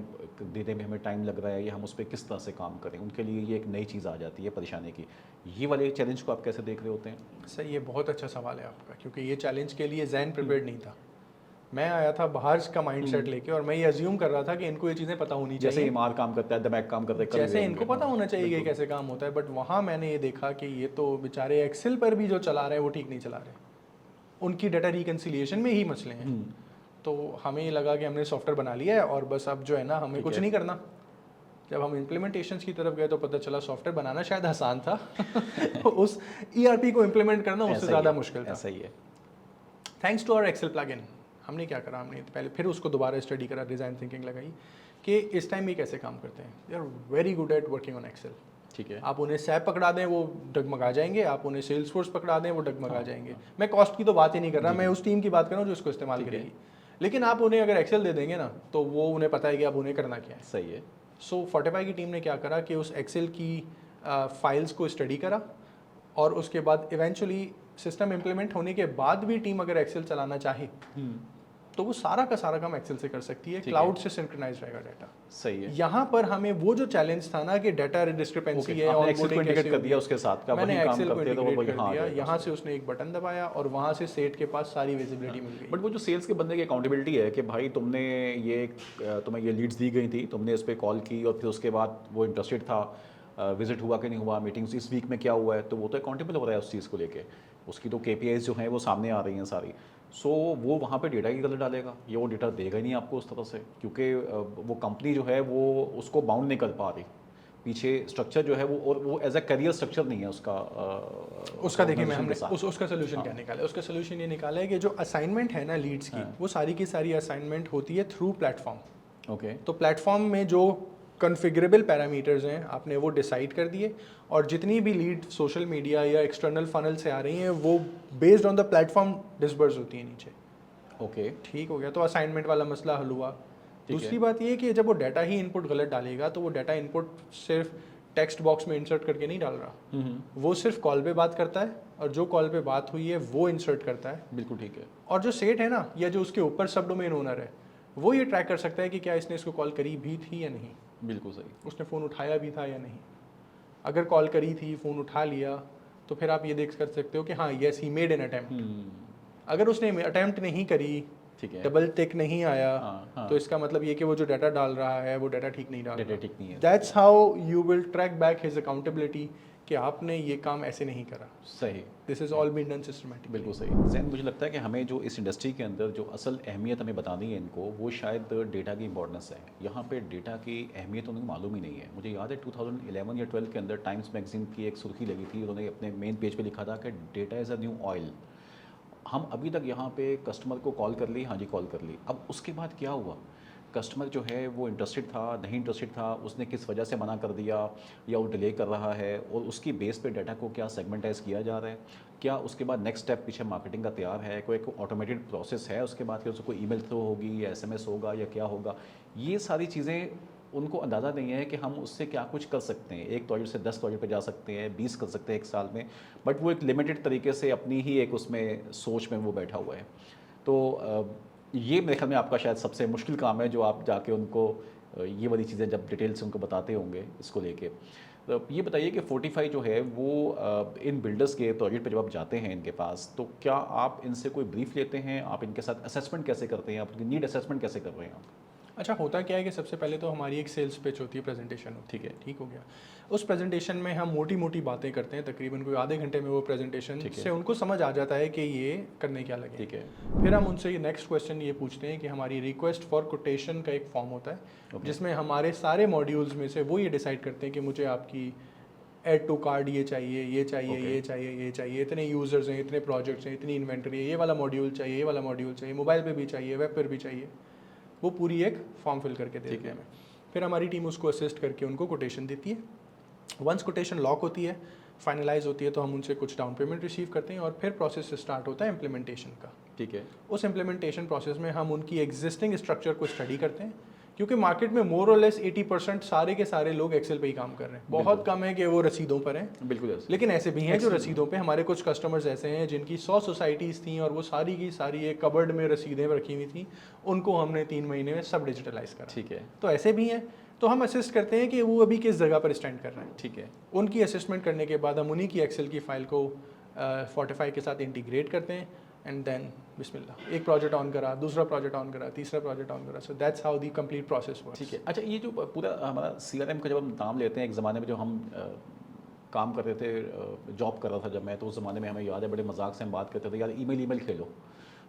देने में हमें टाइम लग रहा है, या हम उस पर किस तरह से काम करें। उनके लिए ये एक नई चीज़ आ जाती है परेशानी की। ये वाले चैलेंज को आप कैसे देख रहे होते हैं? सर ये बहुत अच्छा सवाल है आपका, क्योंकि ये चैलेंज के लिए जैन प्रिपेयर्ड नहीं था। मैं आया था बाहर का माइंडसेट लेके, और मैं ये अज्यूम कर रहा था कि इनको ये चीज़ें पता होनी जैसे चाहिए, ईमार काम करता है, दिमाग काम करता है, कभी जैसे भी इनको होंगे। पता होना चाहिए कि बिल्कुल। कैसे काम होता है। बट वहाँ मैंने ये देखा कि ये तो बेचारे एक्सेल पर भी जो चला रहे हैं वो ठीक नहीं चला रहे, उनकी डाटा रिकन्सिलिएशन में ही मसले हैं। तो हमें ये लगा कि हमने सॉफ्टवेयर बना लिया है और बस अब जो है ना हमें कुछ नहीं करना। जब हम इम्प्लीमेंटेशंस की तरफ गए तो पता चला सॉफ्टवेयर बनाना शायद आसान था उस ERP को इम्प्लीमेंट करना उससे ज़्यादा मुश्किल था। ऐसा ही है। Thanks to our Excel plugin हमने क्या करा, हमने पहले फिर उसको दोबारा स्टडी करा, डिज़ाइन थिंकिंग लगाई कि इस टाइम ये कैसे काम करते हैं। They are very good at working on Excel. ठीक है। आप उन्हें सैप पकड़ा दें वो डगमगा जाएंगे, आप उन्हें सेल्स फोर्स पकड़ा दें वो डगमगा हाँ, जाएंगे। हाँ। मैं कॉस्ट की तो बात ही नहीं कर रहा, जी, मैं जी। उस टीम की बात कर रहा हूँ जो इसको इस्तेमाल ठीक है। करेगी। लेकिन आप उन्हें अगर एक्सेल दे देंगे ना तो वो उन्हें पता है कि अब उन्हें करना क्या है। सही है। सो फोर्टिफाई की टीम ने क्या करा कि उस एक्सेल की फाइल्स को स्टडी करा और उसके बाद इवेंचुअली सिस्टम इम्प्लीमेंट होने के बाद भी टीम अगर एक्सेल चलाना चाहे तो वो सारा का सारा काम एक्सेल से कर सकती है, ठीक है। क्लाउड से सिंक्रोनाइज रहेगा डाटा। सही है। यहाँ पर हमें वो जो चैलेंज था ना कि डाटा डिस्क्रिपेंसी ओके, है आपने और एक्सेल को इंटीग्रेट कर दिया उसके साथ का, मैंने वही काम एक्सेल को करते हैं तो वो इंटीग्रेट वही कर हाँ आ दिया, जाएगा यहाँ उसमें। से उसने एक बटन दबाया और वहाँ से सेट के पास सारी विजिबिलिटी मिल गई। बट वो जो सेल्स के बंदे की अकाउंटेबिलिटी है कि भाई तुमने ये तुम्हें ये लीड्स दी गई थी, तुमने इस पर कॉल की और फिर उसके बाद वो इंटरेस्टेड था, विजिट हुआ कि नहीं हुआ, मीटिंग्स इस वीक में क्या हुआ है, तो वो तो अकाउंटेबल हो रहा है उस चीज़ को लेके, उसकी तो KPIs जो हैं वो सामने आ रही हैं सारी। सो वो वहाँ पे डेटा की गलत डालेगा, ये वो डेटा देगा ही नहीं आपको उस तरह से, क्योंकि वो कंपनी जो है वो उसको बाउंड नहीं कर पा रही, पीछे स्ट्रक्चर जो है वो, और वो एज अ करियर स्ट्रक्चर नहीं है उसका। उसका देखिए मैं organization हमने के साथ। उसका सोल्यूशन क्या निकाला है, उसका सोल्यूशन ये निकाला है कि जो असाइनमेंट है ना लीड्स की, वो सारी की सारी असाइनमेंट होती है थ्रू प्लेटफॉर्म। ओके। तो प्लेटफॉर्म में जो कॉन्फ़िगरेबल पैरामीटर्स हैं आपने वो डिसाइड कर दिए और जितनी भी लीड सोशल मीडिया या एक्सटर्नल फनल से आ रही हैं वो based on the platform disburse होती हैं नीचे। ओके। ठीक हो गया, तो असाइनमेंट वाला मसला हल हुआ। ठीक दूसरी है। बात ये कि जब वो डाटा ही इनपुट गलत डालेगा तो वो डाटा इनपुट सिर्फ टेक्स्ट बॉक्स में इंसर्ट करके नहीं डाल रहा, वो सिर्फ कॉल पे बात करता है और जो कॉल पे बात हुई है वो इंसर्ट करता है। बिल्कुल ठीक है। और जो सेट है ना या जो उसके ऊपर सब डोमेन ओनर है वो ये ट्रैक कर सकता है कि क्या इसने इसको कॉल करी भी थी या नहीं, बिल्कुल सही। उसने फ़ोन उठाया भी था या नहीं। अगर कॉल करी थी, फ़ोन उठा लिया, तो फिर आप ये देख कर सकते हो कि हाँ yes he made an attempt. अगर उसने अटेम्प्ट नहीं करी, ठीक है। डबल टिक नहीं आया, हाँ। तो इसका मतलब ये कि वो जो डाटा डाल रहा है वो डाटा ठीक नहीं डाल डेटा रहा। ठीक नहीं है। That's how you will track back his accountability कि आपने ये काम ऐसे नहीं करा। सही। This is all been done systematic. बिल्कुल सही। जैन, मुझे लगता है कि हमें जो इस इंडस्ट्री के अंदर जो असल अहमियत हमें बतानी है इनको, वो शायद डेटा की इंपॉर्टेंस है। यहाँ पे डेटा की अहमियत उनको मालूम ही नहीं है। मुझे याद है 2011 या 12 के अंदर टाइम्स मैगजीन की एक सुर्खी लगी थी, उन्होंने अपने मेन पेज पे लिखा था कि data is a new oil. हम अभी तक यहाँ पे कस्टमर को कॉल कर ली, हाँ जी कॉल कर ली, अब उसके बाद क्या हुआ, कस्टमर जो है वो इंटरेस्टेड था, नहीं इंटरेस्टेड था, उसने किस वजह से मना कर दिया या वो डिले कर रहा है, और उसकी बेस पे डाटा को क्या सेगमेंटाइज किया जा रहा है, क्या उसके बाद नेक्स्ट स्टेप पीछे मार्केटिंग का तैयार है, कोई एक ऑटोमेटेड प्रोसेस है उसके बाद कि उसको ईमेल थ्रू होगी या SMS होगा या क्या होगा, ये सारी चीज़ें उनको अंदाज़ा नहीं है कि हम उससे क्या कुछ कर सकते हैं। एक प्रोजेक्ट से 10 प्रोजेक्ट पे जा सकते हैं, 20 कर सकते हैं एक साल में, बट वो एक लिमिटेड तरीके से अपनी ही एक उसमें सोच में वो बैठा हुआ है। तो ये मेरे ख्याल में आपका शायद सबसे मुश्किल काम है, जो आप जाके उनको ये वाली चीज़ें जब डिटेल से उनको बताते होंगे इसको लेके। तो ये बताइए कि फोर्टिफाई जो है वो इन बिल्डर्स के प्रोजेक्ट पे जब आप जाते हैं इनके पास, तो क्या आप इनसे कोई ब्रीफ लेते हैं, आप इनके साथ असेसमेंट कैसे करते हैं, आप उनकी नीड असेसमेंट कैसे कर रहे हैं आप? अच्छा, होता क्या है कि सबसे पहले तो हमारी एक सेल्स पिच होती है, प्रेजेंटेशन होती ठीक है। ठीक हो गया। उस प्रेजेंटेशन में हम मोटी मोटी बातें करते हैं, तकरीबन कोई आधे घंटे में वो प्रेजेंटेशन ठीक है। से उनको समझ आ जाता है कि ये करने क्या लगे। ठीक है। फिर हम उनसे नेक्स्ट क्वेश्चन ये पूछते हैं कि हमारी रिक्वेस्ट फॉर कोटेशन का एक फॉर्म होता है, Okay. जिसमें हमारे सारे मॉड्यूल्स में से वो ये डिसाइड करते हैं कि मुझे आपकी ऐड टू कार्ड ये चाहिए, ये चाहिए, Okay. ये चाहिए, ये चाहिए, इतने यूज़र्स हैं, इतने प्रोजेक्ट्स हैं, इतनी इन्वेंटरी है, ये वाला मॉड्यूल चाहिए, ये वाला मॉड्यूल चाहिए, मोबाइल पे भी चाहिए, वेब पर भी चाहिए। वो पूरी एक फॉर्म फिल करके देते हैं हमें। फिर हमारी टीम उसको असिस्ट करके उनको कोटेशन देती है। वंस कोटेशन लॉक होती है, फाइनलाइज होती है, तो हम उनसे कुछ डाउन पेमेंट रिसीव करते हैं और फिर प्रोसेस स्टार्ट होता है इम्प्लीमेंटेशन का। ठीक है। उस इम्प्लीमेंटेशन प्रोसेस में हम उनकी एग्जिस्टिंग स्ट्रक्चर को स्टडी करते हैं, क्योंकि मार्केट में मोर और लेस 80% सारे के सारे लोग एक्सेल पे ही काम कर रहे हैं। बहुत कम है कि वो रसीदों पर हैं, बिल्कुल ऐसे। लेकिन ऐसे भी हैं जो रसीदों पे। हमारे कुछ कस्टमर्स ऐसे हैं जिनकी 100 सोसाइटीज़ थी और वो सारी की सारी एक कबर्ड में रसीदें रखी हुई थी, उनको हमने 3 महीने में सब डिजिटलाइज करा। ठीक है। तो ऐसे भी हैं, तो हम असिस्ट करते हैं कि वो अभी किस जगह पर स्टैंड कर रहे हैं। ठीक है। उनकी असिस्टमेंट करने के बाद हम उन्हीं की एक्सेल की फ़ाइल को फोर्टिफाई के साथ इंटीग्रेट करते हैं, एंड देन बिस्मिल्लाह, एक प्रोजेक्ट ऑन करा, दूसरा प्रोजेक्ट ऑन करा, तीसरा प्रोजेक्ट ऑन करा। So that's how the complete process works. ठीक है। अच्छा, ये जो पूरा हमारा CRM का जब हम नाम लेते हैं, एक ज़माने में जो हम काम कर रहे थे, जॉब कर रहा था जब मैं, तो उस ज़माने में हमें याद है बड़े मजाक से हम बात करते थे, यार ईमेल खेलो।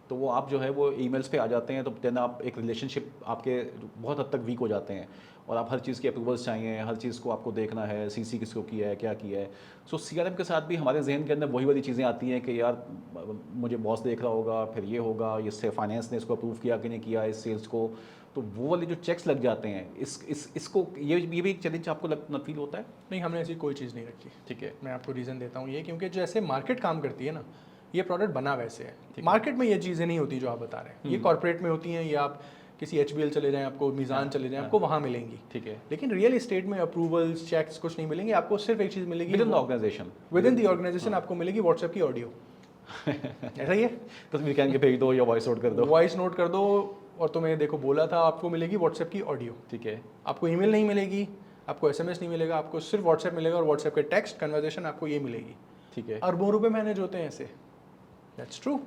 तो वो आप जो है वो ईमेल्स पे आ जाते हैं, तो देन आप एक रिलेशनशिप आपके बहुत हद तक वीक हो जाते हैं और आप हर चीज़ के अप्रूवल्स चाहिए, हर चीज़ को आपको देखना है, सीसी किसको किया है, क्या किया है। सो सीआरएम के साथ भी हमारे जहन के अंदर वही वाली चीज़ें आती हैं कि यार मुझे बॉस देख रहा होगा, फिर ये होगा, इससे फाइनेंस ने इसको अप्रूव किया कि नहीं किया इस सेल्स को, तो वो वाले जो चेक्स लग जाते हैं इसको ये भी एक चैलेंज आपको फील होता है? नहीं, हमने ऐसी कोई चीज़ नहीं रखी। ठीक है। मैं आपको रीज़न देता हूँ ये, क्योंकि जैसे मार्केट काम करती है ना, ये प्रोडक्ट बना वैसे है। मार्केट में ये चीज़ें नहीं होती जो आप बता रहे हैं, ये कॉर्पोरेट में होती हैं, या आप किसी HBL चले जाएं, आपको मीज़ान चले जाएं, आपको वहाँ मिलेंगी। ठीक है। लेकिन रियल इस्टेट में अप्रूवल्स, चेक्स कुछ नहीं मिलेंगे आपको। सिर्फ एक चीज़ मिलेगी विद इन द ऑर्गेनाइजेशन, आपको मिलेगी व्हाट्सएप की ऑडियो। ऐसा ही है, तस्वीर कैन के भेज दो या वॉइस नोट कर दो। वॉइस नोट कर दो, और तुम्हें देखो बोला था, आपको मिलेगी व्हाट्सएप की ऑडियो। ठीक है। आपको ईमेल नहीं मिलेगी, आपको SMS नहीं मिलेगा, आपको सिर्फ व्हाट्सएप मिलेगा, और व्हाट्सएप के टेक्स्ट कन्वर्सेशन आपको ये मिलेगी। ठीक है। अरबों रुपए मैनेज होते हैं ऐसे। That's true.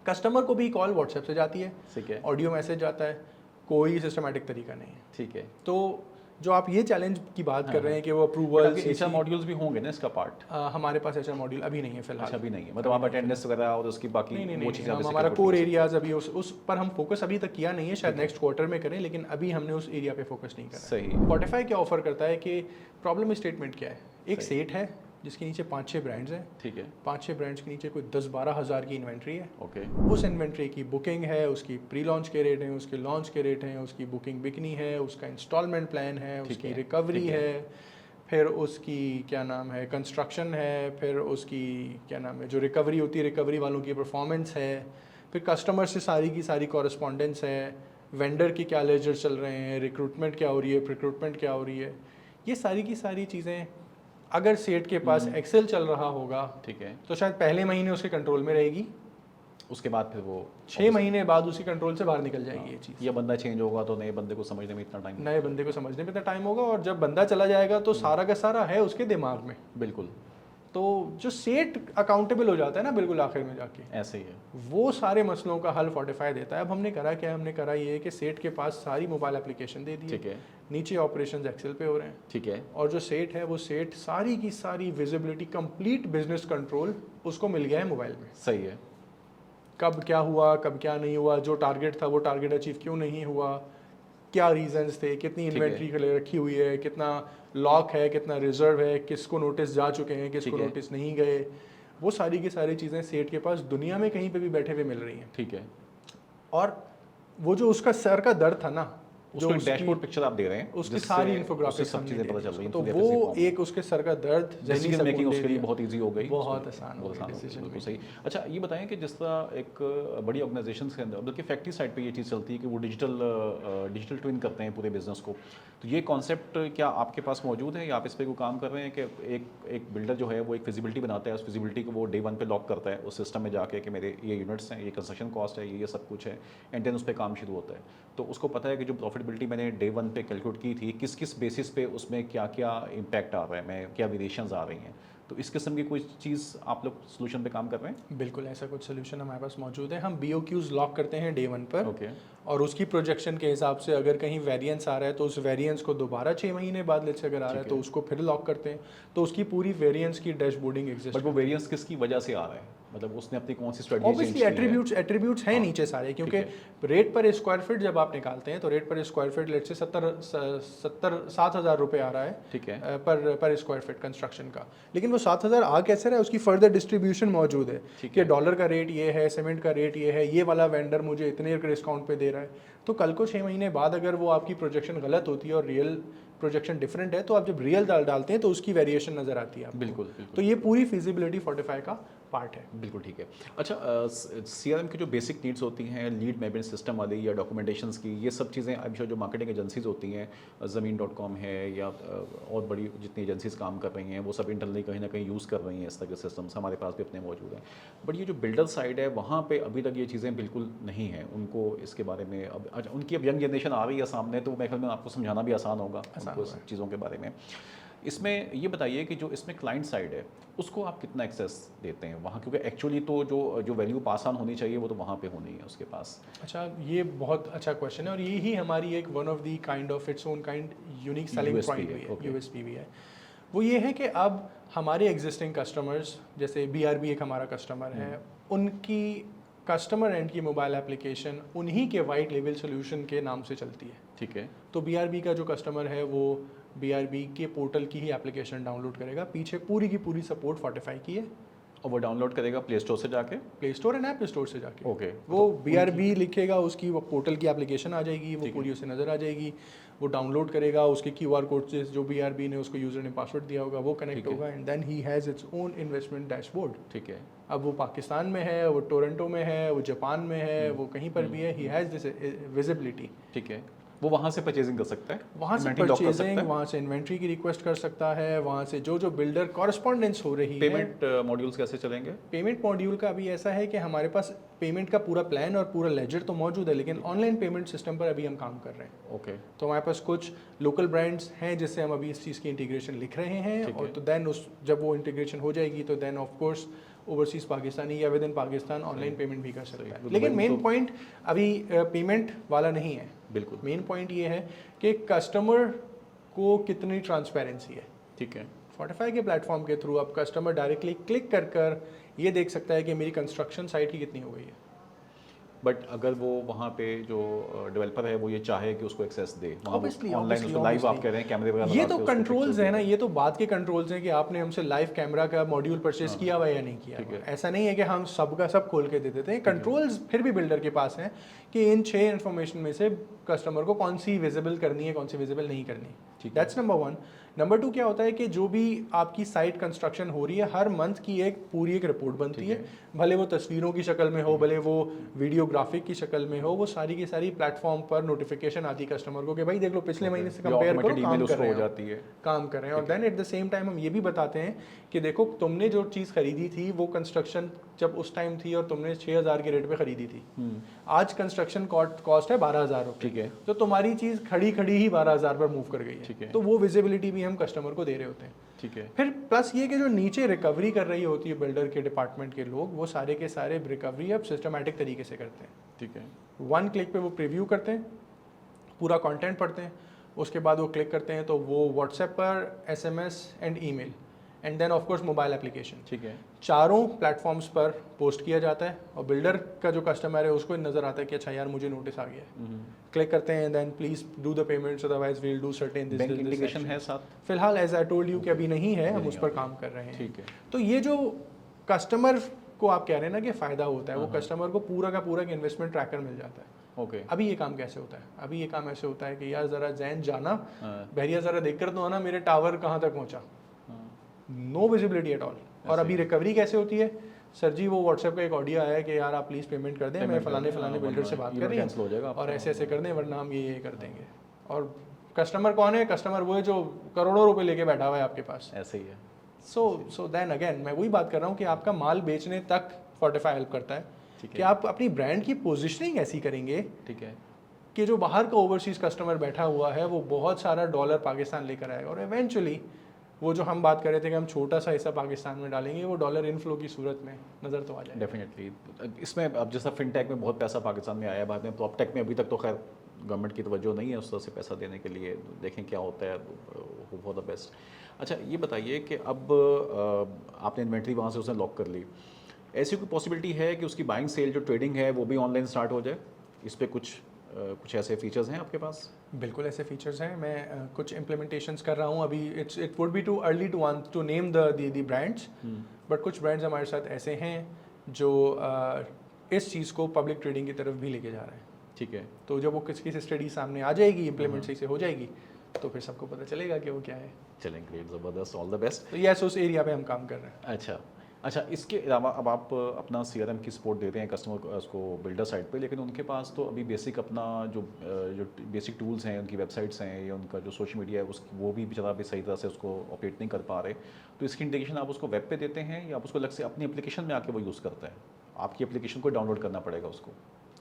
कस्टमर को भी कॉल व्हाट्सएप से जाती है, ठीक है। ऑडियो मैसेज जाता है, कोई सिस्टमैटिक तरीका नहीं है। ठीक है। तो जो आप ये चैलेंज की बात कर रहे हैं कि वो अप्रूवल, HR मॉड्यूल्स भी होंगे ना इसका पार्ट? हमारे पास HR मॉड्यूल अभी नहीं है फिलहाल। अच्छा, अभी नहीं है, मतलब आप अटेंडेंस वगैरह और उसकी बाकी नहीं, वो चीज़ें हमारा कोर एरियाज अभी उस पर हम फोकस अभी तक किया नहीं है, शायद नेक्स्ट क्वार्टर में करें, लेकिन अभी हमने उस एरिया पे फोकस नहीं करा। सही। Spotify क्या ऑफर करता है कि प्रॉब्लम स्टेटमेंट क्या है, एक सेट है जिसके नीचे 5-6 ब्रांड्स हैं। ठीक है। 5-6 ब्रांड्स के नीचे कोई 10-12 हज़ार की इन्वेंट्री है। ओके। उस इन्वेंट्री की बुकिंग है, उसकी प्री लॉन्च के रेट हैं, उसके लॉन्च के रेट हैं, उसकी बुकिंग बिकनी है, उसका इंस्टॉलमेंट प्लान है, उसकी रिकवरी है, फिर उसकी क्या नाम है कंस्ट्रक्शन है, फिर उसकी क्या नाम है जो रिकवरी होती है, रिकवरी वालों की परफॉर्मेंस है, फिर कस्टमर से सारी की सारी कॉरस्पॉन्डेंस है, वेंडर की क्या लेजर चल रहे हैं, रिक्रूटमेंट क्या हो रही है, रिक्रूटमेंट क्या हो रही है। ये सारी की सारी चीज़ें अगर सेट के पास एक्सेल चल रहा होगा, ठीक है, तो शायद पहले महीने उसके कंट्रोल में रहेगी, उसके बाद फिर वो 6 महीने बाद उसी कंट्रोल से बाहर निकल जाएगी ये चीज़। ये बंदा चेंज होगा तो नए बंदे को समझने में इतना टाइम, नए बंदे को समझने में इतना टाइम होगा, और जब बंदा चला जाएगा तो सारा का सारा है उसके दिमाग में। बिल्कुल। तो जो सेट अकाउंटेबल हो जाता है ना बिल्कुल आखिर में जाके, ऐसे ही है। वो सारे मसलों का हल Fortify देता है। अब हमने करा क्या, हमने करा ये कि सेट के पास सारी मोबाइल एप्लीकेशन दे दी। ठीक है। नीचे ऑपरेशंस एक्सेल पे हो रहे हैं। ठीक है। और जो सेट है वो सेट सारी की सारी विजिबिलिटी, कंप्लीट बिजनेस कंट्रोल उसको मिल गया है मोबाइल में। सही है। कब क्या हुआ, कब क्या नहीं हुआ, जो टारगेट था वो टारगेट अचीव क्यों नहीं हुआ, क्या रीजंस थे, कितनी इन्वेंट्री रखी हुई है, कितना लॉक है, कितना रिजर्व है, किसको नोटिस जा चुके हैं, किसको नोटिस नहीं गए, वो सारी की सारी चीज़ें सेट के पास दुनिया में कहीं पे भी बैठे हुए मिल रही हैं। ठीक है। और वो जो उसका सर का दर्द था ना, जो डैशबोर्ड पिक्चर आप दे रहे हैं, उसकी सारी इन्फोग्राफिक्स सब चीज़ें पता चल रही हैं, तो वो एक उसके सर का दर्द, डिसीजन मेकिंग उसके लिए बहुत इजी हो गई, बहुत आसान हो गई डिसीजन बिल्कुल सही। अच्छा, ये बताएं कि जिस तरह एक बड़ी ऑर्गेनाइजेशंस के अंदर, बल्कि फैक्ट्री साइड पे ये चीज़ चलती है कि वो डिजिटल ट्विन करते हैं पूरे बिजनेस को, तो ये कॉन्सेप्ट क्या आपके पास मौजूद है या आप इस पर कोई काम कर रहे हैं कि एक बिल्डर जो है वो एक फिजिबिलिटी बनाता है, उस फिजिबिलिटी को वो डे 1 पे लॉक करता है उस सिस्टम में जाके कि मेरे ये यूनिट्स हैं, ये कंस्ट्रक्शन कॉस्ट है, ये सब कुछ है, एंड देन उस पर काम शुरू होता है, तो उसको पता है कि जो प्रॉफिटेबिलिटी मैंने डे 1 पे कैलकुलेट की थी, किस किस बेसिस पे उसमें क्या क्या इम्पैक्ट आ रहा है, मैं क्या वेरिएशंस आ रही हैं, तो इस किस्म की कोई चीज़ आप लोग सोल्यूशन पे काम कर रहे हैं? बिल्कुल ऐसा कुछ सोल्यूशन हमारे पास मौजूद है। हम BOQs लॉक करते हैं डे 1 पर। ओके। और उसकी प्रोजेक्शन के हिसाब से अगर कहीं वेरिएंस आ रहा है तो उस वेरिएंस को दोबारा 6 महीने बाद लेट्स से अगर आ रहा है तो उसको फिर लॉक करते हैं, तो उसकी पूरी वेरिएंस की डैशबोर्डिंग एग्जिस्ट। बट वो वेरिएंस किसकी वजह से आ रहा है, मतलब उसने अपनी कौन सी स्ट्रेटजी ऑब्वियसली एट्रीब्यूट्स हैं नीचे सारे, क्योंकि रेट पर स्क्वायर फीट जब आप निकालते हैं तो रेट पर स्क्वायर फीट लेट से 7,000 रुपये आ रहा है, ठीक है, पर स्क्वायर फीट कंस्ट्रक्शन का। लेकिन वो 7,000 आ कैसे रहा है, उसकी फर्दर डिस्ट्रीब्यूशन मौजूद है कि डॉलर का रेट ये है, सीमेंट का रेट ये है, ये वाला वेंडर मुझे इतने डिस्काउंट पे दे रहा है। तो कल को 6 महीने बाद अगर वो आपकी प्रोजेक्शन गलत होती है और रियल प्रोजेक्शन डिफरेंट है, तो आप जब रियल डालते हैं तो उसकी वेरिएशन नजर आती है आपको। बिल्कुल। तो ये पूरी फिजिबिलिटी Fortify का पार्ट है। बिल्कुल ठीक है। अच्छा, CRM की जो बेसिक नीड्स होती हैं, लीड मैनेजमेंट सिस्टम वाली या डॉक्यूमेंटेशंस की, ये सब चीज़ें अब जो मार्केटिंग एजेंसीज होती हैं, ज़मीन.com है या और बड़ी जितनी एजेंसीज काम कर रही हैं, वो सब इंटरनली कहीं ना कहीं यूज़ कर रही हैं इस तरह के सिस्टम्स, हमारे पास भी अपने मौजूद हैं। बट ये जो बिल्डर साइड है, वहाँ पे अभी तक ये चीज़ें बिल्कुल नहीं हैं, उनको इसके बारे में अब उनकी अब यंग जनरेशन आ रही है सामने, तो मेरे ख्याल में आपको समझाना भी आसान होगा उनको इस चीज़ों के बारे में। इसमें ये बताइए कि जो इसमें क्लाइंट साइड है उसको आप कितना एक्सेस देते हैं वहाँ, क्योंकि एक्चुअली तो जो वैल्यू पास ऑन होनी चाहिए वो तो वहाँ पे होनी है उसके पास। अच्छा, ये बहुत अच्छा क्वेश्चन है, और ये ही हमारी एक one of the kind of its own kind unique selling point भी है, USP भी है। वो ये है कि अब हमारे एग्जिस्टिंग कस्टमर्स, जैसे BRB एक हमारा कस्टमर है, उनकी कस्टमर एंड की मोबाइल एप्लीकेशन उन्हीं के वाइट लेबल सोल्यूशन के नाम से चलती है। ठीक है। तो BRB का जो कस्टमर है वो BRB के पोर्टल की ही एप्लीकेशन डाउनलोड करेगा, पीछे पूरी की पूरी सपोर्ट Fortify की है। और वो डाउनलोड करेगा प्ले स्टोर से जाके? Play store and app store से जाके। ओके। वो BRB लिखेगा, उसकी वो पोर्टल की एप्लीकेशन आ जाएगी, वो ठीक है। पूरी उसे नज़र आ जाएगी, वो डाउनलोड करेगा, उसके QR कोड से जो BRB ने उसको यूज़र ने पासवर्ड दिया होगा वो कनेक्ट ठीक है। होगा, and then he has its own investment dashboard. ठीक है। अब वो पाकिस्तान में है, वो टोरंटो में है, वो जापान में है, वो कहीं पर भी है, ही हैज़ दिस विजिबिलिटी। ठीक है। वो वहाँ से परचेजिंग कर सकता है, वहाँ से Inventory lock कर सकता परचेजिंग, है? वहाँ से इन्वेंट्री की रिक्वेस्ट कर सकता है, वहाँ से जो जो बिल्डर कॉरस्पॉन्डेंस हो रही है। पेमेंट मॉड्यूल्स कैसे चलेंगे? पेमेंट मॉड्यूल का अभी ऐसा है कि हमारे पास पेमेंट का पूरा प्लान और पूरा लेजर तो मौजूद है, लेकिन ऑनलाइन पेमेंट सिस्टम पर अभी हम काम कर रहे हैं। ओके। तो हमारे पास कुछ लोकल ब्रांड्स हैं जिससे हम अभी इस चीज़ की इंटीग्रेशन लिख रहे हैं, ठीक और है। तो देन उस जब वो इंटीग्रेशन हो जाएगी तो then of course overseas Pakistani या within Pakistan online payment भी कर सकता है। तो लेकिन दुबई में मेन तो- पॉइंट अभी पेमेंट वाला नहीं है। बिल्कुल। मेन पॉइंट ये है कि कस्टमर को कितनी ट्रांसपेरेंसी है। ठीक है। Fortify के प्लेटफॉर्म के थ्रू अब कस्टमर डायरेक्टली क्लिक कर कर ये देख सकता है कि मेरी कंस्ट्रक्शन साइट की कितनी हो गई है। बट अगर वो वहाँ पे जो डेवलपर है वो ये चाहे कि उसको एक्सेस दे, Obviously, ऑनलाइन obviously, उसको लाइव आप obviously. कह रहे हैं कैमरे वगैरह ये लगा तो के उसको कंट्रोल्स pictures है ना, दे ये तो बात के कंट्रोल्स हैं कि आपने हमसे लाइव कैमरा का मॉड्यूल परचेज हाँ। किया हुआ है या नहीं किया ठीक हुआ। है। ऐसा नहीं है कि हम सबका सब खोल के दे देते हैं। कंट्रोल्स फिर भी बिल्डर के पास हैं कि इन 6 इन्फॉर्मेशन में से कस्टमर को कौन सी विजिबल करनी है, कौन सी विजिबल नहीं करनी। ठीक है। That's number 1। नंबर 2 क्या होता है कि जो भी आपकी साइट कंस्ट्रक्शन हो रही है हर मंथ की एक पूरी एक रिपोर्ट बनती ठीक है, भले वो तस्वीरों की शक्ल में हो, भले वो वीडियोग्राफिक की शक्ल में हो, वो सारी की सारी प्लेटफॉर्म पर नोटिफिकेशन आती है कस्टमर को कि भाई देख लो पिछले महीने से कंपेयर करो, ईमेल काम कर उसको रहे हो हैं जाती है। काम कर रहे हैं। और then at the same time हम ये भी बताते हैं कि देखो तुमने जो चीज़ खरीदी थी वो कंस्ट्रक्शन जब उस टाइम थी और तुमने 6,000 के रेट पे खरीदी थी, आज कंस्ट्रक्शन कॉस्ट है 12,000 रुपये। ठीक है। तो तुम्हारी चीज़ खड़ी खड़ी ही 12,000 पर मूव कर गई ठीक है, है। तो वो विजिबिलिटी भी हम कस्टमर को दे रहे होते हैं। ठीक है। फिर प्लस ये कि जो नीचे रिकवरी कर रही होती है बिल्डर के डिपार्टमेंट के लोग, वो सारे के सारे रिकवरी अब सिस्टमेटिक तरीके से करते हैं। ठीक है। 1 क्लिक पे वो प्रीव्यू करते हैं, पूरा कंटेंट पढ़ते हैं, उसके बाद वो क्लिक करते हैं तो वो व्हाट्सएप पर SMS and email and then of course mobile application, ठीक है। चारों प्लेटफॉर्म्स पर पोस्ट किया जाता है। और बिल्डर का जो कस्टमर है उसको नज़र आता है कि अच्छा यार मुझे नोटिस आ गया है। क्लिक करते हैं, then please do the payments otherwise we will do certain this bank integration है साथ? फिलहाल एज आई टोल्ड यू कि अभी नहीं है, हम नहीं उस पर है। काम कर रहे हैं। ठीक है। तो ये जो कस्टमर को आप कह रहे हैं ना कि फ़ायदा होता है, वो हाँ। कस्टमर को पूरा का पूरा इन्वेस्टमेंट ट्रैकर मिल जाता है। ओके। अभी ये काम कैसे होता है? अभी ये काम ऐसे होता है कि यार ज़रा जैन जाना, हाँ। बहरिया ज़रा देख कर तो आना मेरे टावर कहाँ तक पहुँचा, हाँ। No visibility at all. और अभी रिकवरी कैसे होती है? सर जी वो व्हाट्सएप का एक ऑडियो आया है कि यार आप प्लीज़ पेमेंट कर दें, मैं पेमेंट फलाने कर दें, फलाने हाँ, बिल्डर से वरना बात कर email रही cancel हो जाएगा हूँ और आपका। ऐसे ऐसे कर दें वरना हम ये कर देंगे। और कस्टमर कौन है? कस्टमर वो है जो करोड़ों रुपए लेके बैठा हुआ है आपके पास। ऐसे ही है। सो देन अगेन मैं वही बात कर रहा हूँ कि आपका माल बेचने तक Fortify हेल्प करता है ठीक कि है। आप अपनी ब्रांड की पोजिशनिंग ऐसी करेंगे ठीक है। कि जो बाहर का ओवरसीज कस्टमर बैठा हुआ है वो बहुत सारा डॉलर पाकिस्तान लेकर आएगा, और इवेंचुअली वो जो हम बात कर रहे थे कि हम छोटा सा हिस्सा पाकिस्तान में डालेंगे, वो डॉलर इनफ्लो की सूरत में नज़र तो आ जाएगा। डेफिनेटली। इसमें अब जैसा फिनटेक में बहुत पैसा पाकिस्तान में आया, बाद में प्रॉपटेक में अभी तक तो खैर गवर्नमेंट की तवज्जो नहीं है उस तरह से पैसा देने के लिए, देखें क्या होता है, फॉर द बेस्ट। अच्छा ये बताइए कि अब आपने इन्वेंट्री वहाँ से उसने लॉक कर ली, ऐसी कोई पॉसिबिलिटी है कि उसकी बाइंग सेल जो ट्रेडिंग है वो भी ऑनलाइन स्टार्ट हो जाए? इस पर कुछ ऐसे फीचर्स हैं आपके पास? बिल्कुल ऐसे फीचर्स हैं, मैं कुछ इम्प्लीमेंटेशंस कर रहा हूँ अभी। It would be too early to name the brands, but कुछ ब्रांड्स हमारे साथ ऐसे हैं जो इस चीज़ को पब्लिक ट्रेडिंग की तरफ भी लेके जा रहे हैं। ठीक है। तो जब वो किसी स्टडी सामने आ जाएगी, इम्प्लीमेंट सही से हो जाएगी, तो फिर सबको पता चलेगा कि वो क्या है। चलें, ग्रेट, ज़बरदस्त, ऑल द बेस्ट। तो यस उस एरिया पे हम काम कर रहे हैं। अच्छा, इसके अलावा अब आप अपना CRM की सपोर्ट देते हैं कस्टमर उसको बिल्डर साइड पे, लेकिन उनके पास तो अभी बेसिक अपना जो बेसिक टूल्स हैं, उनकी वेबसाइट्स हैं या उनका जो सोशल मीडिया है वो भी बेचारा भी सही तरह से उसको ऑपरेट नहीं कर पा रहे, तो इसकी इंटीग्रेशन आप उसको वेब पे देते हैं या आप उसको अलग से अपनी एप्लीकेशन में आके वो यूज़ करता है? आपकी एप्लीकेशन को डाउनलोड करना पड़ेगा उसको?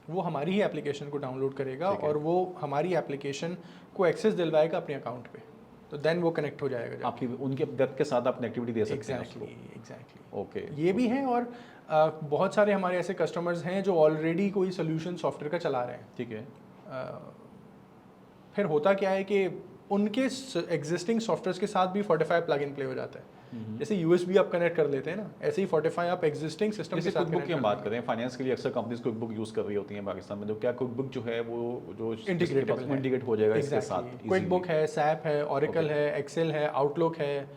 वो हमारी ही एप्लीकेशन को डाउनलोड करेगा ठीक है। और वो हमारी एप्लीकेशन को एक्सेस दिलवाएगा अपने अकाउंट पे, तो देन वो कनेक्ट हो जाएगा जाके। आपकी उनके वेब के साथ आप कनेक्टिविटी दे सकते हैं उसको? एग्जैक्टली। ओके। ये भी है, और बहुत सारे हमारे ऐसे कस्टमर्स हैं जो ऑलरेडी कोई सोल्यूशन सॉफ्टवेयर का चला रहे हैं। ठीक है। फिर होता क्या है कि उनके एग्जिस्टिंग सॉफ्टवेयर के साथ भी Fortify प्लग इन प्ले हो जाता है। जैसे यूएसबी आप कनेक्ट कर लेते हैं ना, ऐसे ही Fortify आप एग्जिस्टिंग सिस्टम के जैसे साथ क्विक बुक की हम connect बात कर करें, फाइनेंस के लिए अक्सर कंपनीज क्विक बुक यूज़ कर रही होती हैं पाकिस्तान में, तो क्या क्विक बुक जो है वो जो इंटीग्रेटेबल है, इंटीग्रेट हो जाएगा इसके साथ क्विक easily? बुक है, सैप है, ऑरिकल Okay. है, एक्सेल है, आउटलुक है,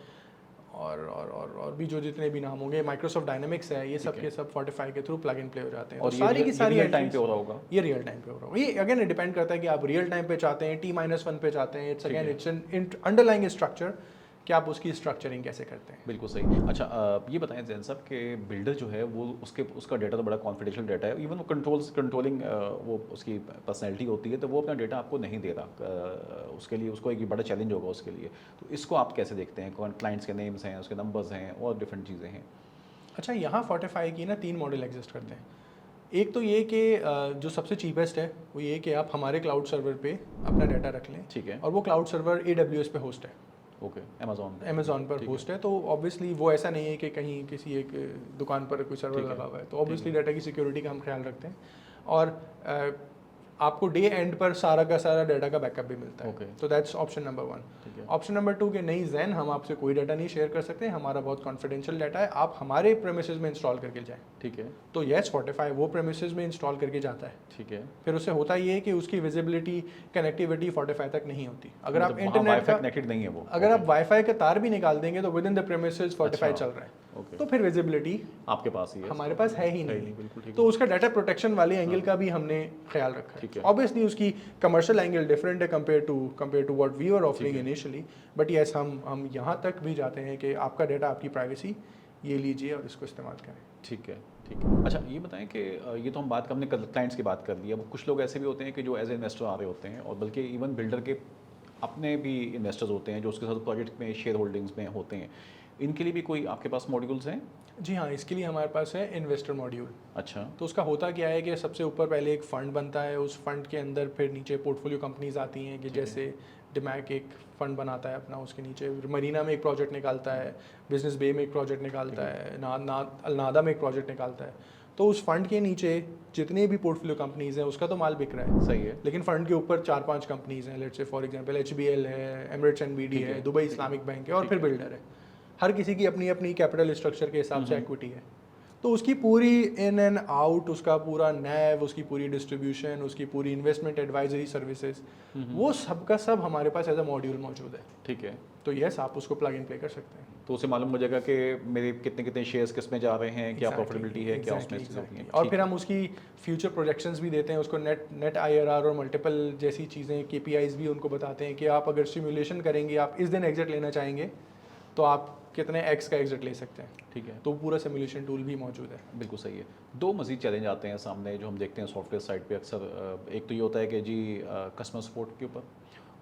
और भी जो जितने भी नाम होंगे, माइक्रोसॉफ्ट डायनेमिक्स है, ये सब ठीक के सब Fortify के थ्रू प्लग इन प्ले हो जाते हैं। और तो ये सारी की सारी रियल टाइम पे entries- हो रहा होगा? ये रियल टाइम पे हो रहा होगा। ये अगेन डिपेंड करता है कि आप रियल टाइम पे चाहते हैं, T-1 पे चाहते हैं। इट्स ठीक अगेन है। इट्स एन अंडरलाइंग स्ट्रक्चर कि आप उसकी स्ट्रक्चरिंग कैसे करते हैं। बिल्कुल सही। अच्छा, ये बताएं जैन साहब कि बिल्डर जो है वो उसका डेटा तो बड़ा कॉन्फिडेंशियल डेटा है, इवन वो कंट्रोलिंग वो उसकी पर्सनैलिटी होती है, तो वो अपना डेटा आपको नहीं दे रहा, उसके लिए उसको एक बड़ा चैलेंज होगा उसके लिए। तो इसको आप कैसे देखते हैं? कौन क्लाइंट्स के नेम्स हैं, उसके नंबर्स हैं और डिफरेंट चीज़ें हैं? अच्छा, यहाँ Fortify की ना 3 मॉडल एग्जिस्ट करते हैं। एक तो ये कि जो सबसे चीपेस्ट है वो ये कि आप हमारे क्लाउड सर्वर पे अपना डाटा रख लें, ठीक है। और वो क्लाउड सर्वर AWS पे होस्ट है, ओके, अमेजोन पर होस्ट है। तो ऑब्वियसली वो ऐसा नहीं है कि कहीं किसी एक दुकान पर कोई सर्वर ठीक है, लगा हुआ है, तो ऑब्वियसली डाटा की सिक्योरिटी का हम ख्याल रखते हैं। और आपको डे एंड पर सारा का सारा डाटा का बैकअप भी मिलता है। Okay. तो दैट्स ऑप्शन नंबर 1। ठीक है। ऑप्शन नंबर 2 कि नहीं जैन, हम आपसे कोई डाटा नहीं शेयर कर सकते, हमारा बहुत कॉन्फिडेंशियल डाटा है, आप हमारे प्रेमिसेस में इंस्टॉल करके जाएं। ठीक है। तो येस, Fortify वो प्रेमिसेस में इंस्टॉल करके जाता है। ठीक है। फिर उससे होता ये है कि उसकी विजिबिलिटी, कनेक्टिविटी Fortify तक नहीं होती। अगर आप मतलब वहाँ इंटरनेट वाईफाई का कनेक्टेड नहीं है वो? अगर आप वाईफाई का तार भी निकाल देंगे तो with in the premises Fortify अच्छा। चल रहा है, ओके, तो फिर विजिबिलिटी आपके पास ही है? हमारे पास है ही है नहीं। बिल्कुल ठीक तो है। उसका डाटा प्रोटेक्शन वाले एंगल का भी हमने ख्याल रखा ठीक है। है। ऑब्वियसली उसकी कमर्शियल एंगल डिफरेंट है compare to what we were offering initially, but yes हम यहाँ तक भी जाते हैं कि आपका डाटा, आपकी प्राइवेसी ये लीजिए और इसको इस्तेमाल करें। ठीक है, ठीक है। अच्छा, ये बताएं कि ये तो हम बात हमने क्लाइंट्स की बात कर ली, अब कुछ लोग ऐसे भी होते हैं कि जो एज ए इन्वेस्टर आ रहे होते हैं, और बल्कि इवन बिल्डर के अपने भी इन्वेस्टर्स होते हैं जो उसके साथ प्रोजेक्ट में शेयर होल्डिंग्स में होते हैं, इनके लिए भी कोई आपके पास मॉड्यूल्स हैं? जी हाँ, इसके लिए हमारे पास है इन्वेस्टर मॉड्यूल। अच्छा। तो उसका होता क्या है कि सबसे ऊपर पहले एक फ़ंड बनता है, उस फंड के अंदर फिर नीचे पोर्टफोलियो कंपनीज आती हैं कि जैसे डिमैक एक फ़ंड बनाता है अपना, उसके नीचे मरीना में एक प्रोजेक्ट निकालता है, बिजनेस बे में एक प्रोजेक्ट निकालता है, अलनादा में एक प्रोजेक्ट निकालता है। तो उस फंड के नीचे जितने भी पोर्टफोलियो कंपनीज हैं उसका तो माल बिक रहा है, सही है। लेकिन फंड के ऊपर 4-5 कंपनीज हैं, let's say for example HBL है, एमिरेट्स NBD है, दुबई इस्लामिक बैंक है, और फिर बिल्डर है। हर किसी की अपनी अपनी कैपिटल स्ट्रक्चर के हिसाब से इक्विटी है। तो उसकी पूरी इन एंड आउट, उसका पूरा नैव, उसकी पूरी डिस्ट्रीब्यूशन, उसकी पूरी इन्वेस्टमेंट एडवाइजरी सर्विसेज, वो सब का सब हमारे पास एज अ मॉड्यूल मौजूद है। ठीक है। तो यस, आप उसको प्लग इन प्ले कर सकते हैं। तो उसे मालूम हो जाएगा कि मेरे कितने कितने शेयर्स किस में जा रहे हैं, क्या Exactly, प्रॉफिटेबिलिटी है, क्या उसमें exactly, चीज़ें होती हैं। और ठीक फिर है। हम उसकी फ्यूचर प्रोजेक्शंस भी देते हैं उसको, नेट IRR और मल्टीपल जैसी चीज़ें, KPIs भी उनको बताते हैं कि आप अगर सिमुलेशन करेंगे, आप इस दिन एग्जिट लेना चाहेंगे तो आप कितने X का एग्जिट ले सकते हैं। ठीक है, तो पूरा सिमुलेशन टूल भी मौजूद है। बिल्कुल सही है। दो मज़ीद चैलेंज आते हैं सामने जो हम देखते हैं सॉफ्टवेयर साइड पे अक्सर। एक तो ये होता है कि जी कस्टमर सपोर्ट के ऊपर,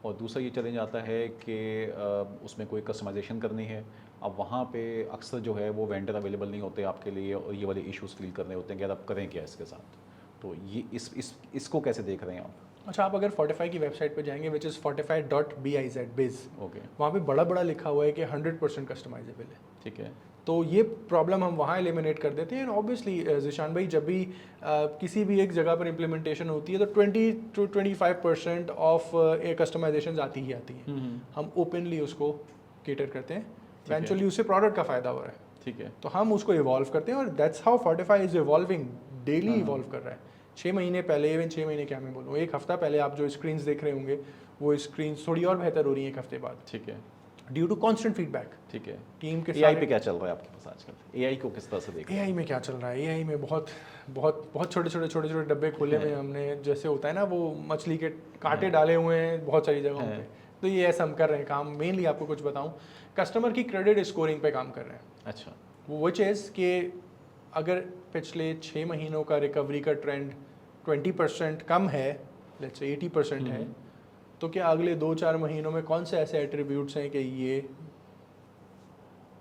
और दूसरा ये चैलेंज आता है कि उसमें कोई कस्टमाइजेशन करनी है। अब वहाँ पे अक्सर जो है वो वेंडर अवेलेबल नहीं होते आपके लिए, और ये वाले इश्यूज़ फील करने होते हैं कि यार आप करें क्या इसके साथ। तो ये इसको कैसे देख रहे हैं आप? अच्छा, आप अगर Fortify की वेबसाइट पे जाएंगे विच इज़ fortify.biz, ओके, वहाँ पे बड़ा बड़ा लिखा हुआ है कि 100% कस्टमाइजेबल है। ठीक है। तो ये प्रॉब्लम हम वहाँ एलिमिनेट कर देते हैं। ऑब्वियसली ज़िशान भाई, जब भी किसी भी एक जगह पर इम्प्लीमेंटेशन होती है तो 20 to 25% ऑफ कस्टमाइजेशन आती ही आती है। हम ओपनली उसको केटर करते हैं, इवेंचुअली उससे प्रोडक्ट का फ़ायदा हो रहा है, ठीक है। तो हम उसको इवॉल्व करते हैं, और that's how Fortify is evolving, daily evolve कर रहा है। 6 महीने पहले, इवन 6 महीने क्या मैं बोलूँ, एक हफ्ता पहले आप जो स्क्रीन्स देख रहे होंगे वो स्क्रीन्स थोड़ी और बेहतर हो रही हैं एक हफ्ते बाद, ठीक है, ड्यू टू कॉन्स्टेंट फीडबैक ठीक है। टीम के AI पे साथ। क्या चल रहा है आपके पास आजकल? AI को किस तरह से देख रहे हैं? AI में क्या चल रहा है? AI में बहुत बहुत बहुत छोटे छोटे डब्बे खोले हुए हैं हमने, जैसे होता है ना वो मछली के कांटे डाले हुए हैं बहुत सारी जगहों पे। तो ये ऐसा हम कर रहे हैं काम। मेनली आपको कुछ बताऊं, कस्टमर की क्रेडिट स्कोरिंग पे काम कर रहे हैं। अच्छा, वो चीज़ कि अगर पिछले 6 महीनों का रिकवरी का ट्रेंड 20% कम है, लेट्स से 80% है, तो क्या अगले 2-4 महीनों में कौन से ऐसे एट्रीब्यूट्स हैं कि ये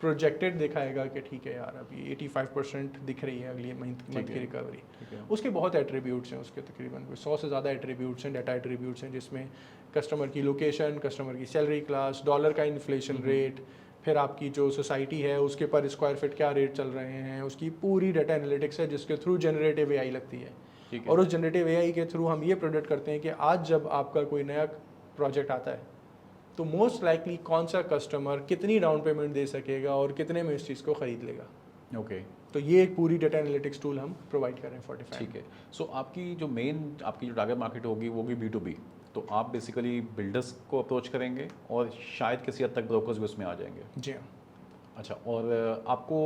प्रोजेक्टेड दिखाएगा कि ठीक है यार अब ये 85% दिख रही है अगली मंथ की रिकवरी। ठीक है। उसके बहुत एट्रीब्यूट्स हैं, उसके तकरीबन कोई 100 से ज़्यादा एट्रीब्यूट्स हैं, डाटा एट्रीब्यूट्स हैं, जिसमें कस्टमर की लोकेशन, कस्टमर की सैलरी क्लास, डॉलर का इन्फ्लेशन रेट, फिर आपकी जो सोसाइटी है उसके पर स्क्वायर फीट क्या रेट चल रहे हैं, उसकी पूरी डाटा एनालिटिक्स है जिसके थ्रू जनरेटिव AI लगती है। ठीक है। और उस जनरेटिव AI के थ्रू हम ये प्रोडक्ट करते हैं कि आज जब आपका कोई नया प्रोजेक्ट आता है तो मोस्ट लाइकली कौन सा कस्टमर कितनी डाउन पेमेंट दे सकेगा और कितने में इस चीज़ को ख़रीद लेगा। ओके, तो ये एक पूरी डेटा एनालिटिक्स टूल हम प्रोवाइड कर रहे हैं 45। ठीक है। सो आपकी जो टारगेट मार्केट होगी वो होगी B2B, तो आप बेसिकली बिल्डर्स को अप्रोच करेंगे और शायद किसी हद तक ब्रोकर्स भी उसमें आ जाएंगे। जी हाँ। अच्छा, और आपको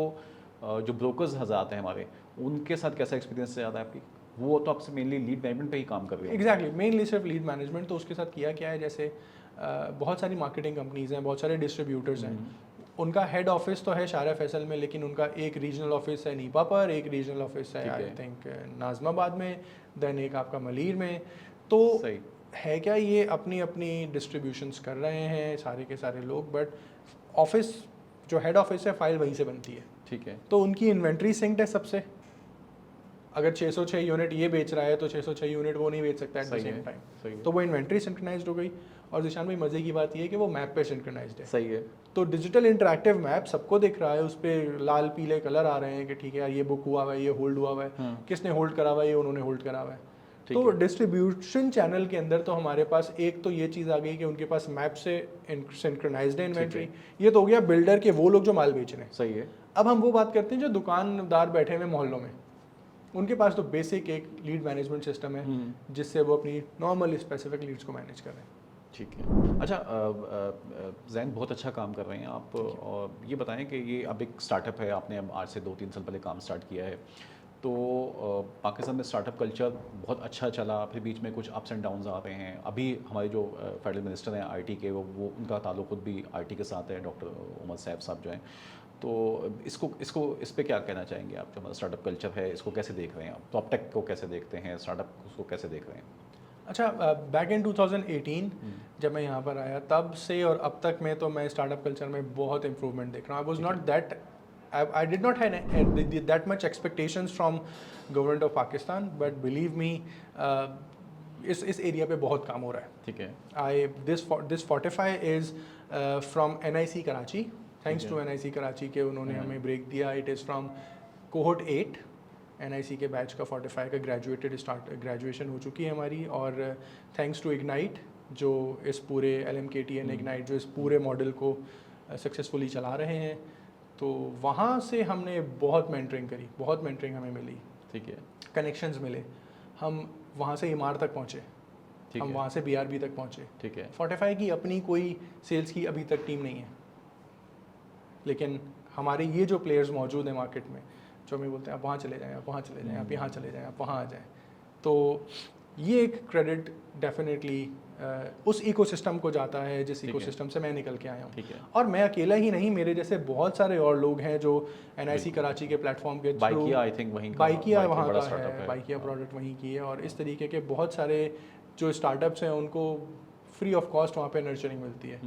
जो ब्रोकर्स हज़ार हैं हमारे, उनके साथ कैसा एक्सपीरियंस आता है आपकी? वो तो आपसे मेनली लीड मैनेजमेंट पे ही काम कर रहे हैं। एग्जैक्टली, मेनली सिर्फ लीड मैनेजमेंट। तो उसके साथ किया क्या है, जैसे बहुत सारी मार्केटिंग कंपनीज हैं, बहुत सारे डिस्ट्रीब्यूटर्स हैं, उनका हेड ऑफिस तो है शारा फैसल में, लेकिन उनका एक रीजनल ऑफिस है नीपा पर, एक रीजनल ऑफिस है आई थिंक नाजमाबाद में, देन एक आपका मलीर में। तो सही है क्या, ये अपनी अपनी डिस्ट्रीब्यूशंस कर रहे हैं सारे के सारे लोग, बट ऑफिस जो हेड ऑफिस है फाइल वहीं से बनती है। ठीक है, तो उनकी इन्वेंट्री सिंक्ड है सबसे। अगर 606 यूनिट ये बेच रहा है तो 606 यूनिट वो नहीं बेच सकता एट द सेम टाइम, तो वो इन्वेंट्री सिंक्रोनाइज्ड हो गई। और दिशान भाई मज़े की बात ये है कि वो मैप पे सिंक्रोनाइज्ड है। सही है। तो डिजिटल इंटरैक्टिव मैप सबको दिख रहा है, उस पर लाल पीले कलर आ रहे हैं कि ठीक है यार ये बुक हुआ हुआ है, ये होल्ड हुआ हुआ है, किसने होल्ड करा हुआ है, ये उन्होंने होल्ड करा हुआ है। तो डिस्ट्रीब्यूशन चैनल के अंदर तो हमारे पास एक तो ये चीज़ आ गई कि उनके पास मैप से सिंक्रोनाइज्ड है इन्वेंट्री। ये तो हो गया बिल्डर के वो लोग जो माल बेच रहे हैं। सही है। अब हम वो बात करते हैं जो दुकानदार बैठे हुए मोहल्लों में, उनके पास तो बेसिक एक लीड मैनेजमेंट सिस्टम है जिससे वो अपनी नॉर्मल स्पेसिफिक लीड्स को मैनेज कर रहे हैं। ठीक है। अच्छा, जैन बहुत अच्छा काम कर रहे हैं आप, और ये बताएं कि ये अब एक स्टार्टअप है, आपने अब आज से 2-3 साल पहले काम स्टार्ट किया है, तो पाकिस्तान में स्टार्टअप कल्चर बहुत अच्छा चला, फिर बीच में कुछ अप्स एंड डाउन्स आ रहे हैं। अभी हमारे जो फेडरल मिनिस्टर हैं आईटी के, वो उनका ताल्लुक खुद भी आईटी के साथ है, डॉक्टर उमर सैफ साहब जो हैं। तो इस पे क्या कहना चाहेंगे आप? जो हमारा स्टार्टअप कल्चर है, इसको कैसे देख रहे हैं आप? टॉपटेक को कैसे देखते हैं, स्टार्टअप उसको कैसे देख रहे हैं? अच्छा, बैक इन 2018 जब मैं यहाँ पर आया, तब से और अब तक में तो मैं स्टार्टअप कल्चर में बहुत इंप्रूवमेंट देख रहा हूँ। I was not that, I did not have that much expectations from government of Pakistan, but believe me इस एरिया पे बहुत काम हो रहा है। ठीक है। This 45 is from NIC Karachi, thanks to NIC Karachi के उन्होंने हमें ब्रेक दिया। It is from cohort 8, NIC के बैच का 45 का ग्रेजुएशन हो चुकी है हमारी। और थैंक्स टू इग्नाइट जो इस पूरे LMKTN इग्नाइट जो इस पूरे मॉडल को सक्सेसफुली चला रहे हैं, तो वहाँ से हमने बहुत मेंटरिंग करी, बहुत मेंटरिंग हमें मिली। ठीक है। कनेक्शंस मिले, हम वहाँ से इमार तक पहुँचे, हम वहाँ से BRB तक पहुँचे। ठीक है। 45 की अपनी कोई सेल्स की अभी तक टीम नहीं है, लेकिन हमारे ये जो प्लेयर्स मौजूद हैं मार्केट में, जो हमें बोलते हैं आप वहाँ चले जाएँ, आप वहाँ चले जाएँ, आप यहाँ चले जाएँ, आप वहाँ आ जाएँ, तो ये एक क्रेडिट डेफिनेटली उस इकोसिस्टम को जाता है जिस इकोसिस्टम से मैं निकल के आया हूँ। और मैं अकेला ही नहीं, मेरे जैसे बहुत सारे और लोग हैं जो NIC कराची के प्लेटफॉर्म के थ्रू, बाइकिया आई थिंक वहीं बाइकिया वहाँ का है, बाइकिया प्रोडक्ट वहीं की है, और इस तरीके के बहुत सारे जो स्टार्टअप्स हैं उनको फ्री ऑफ कॉस्ट वहाँ पे नर्चरिंग मिलती है।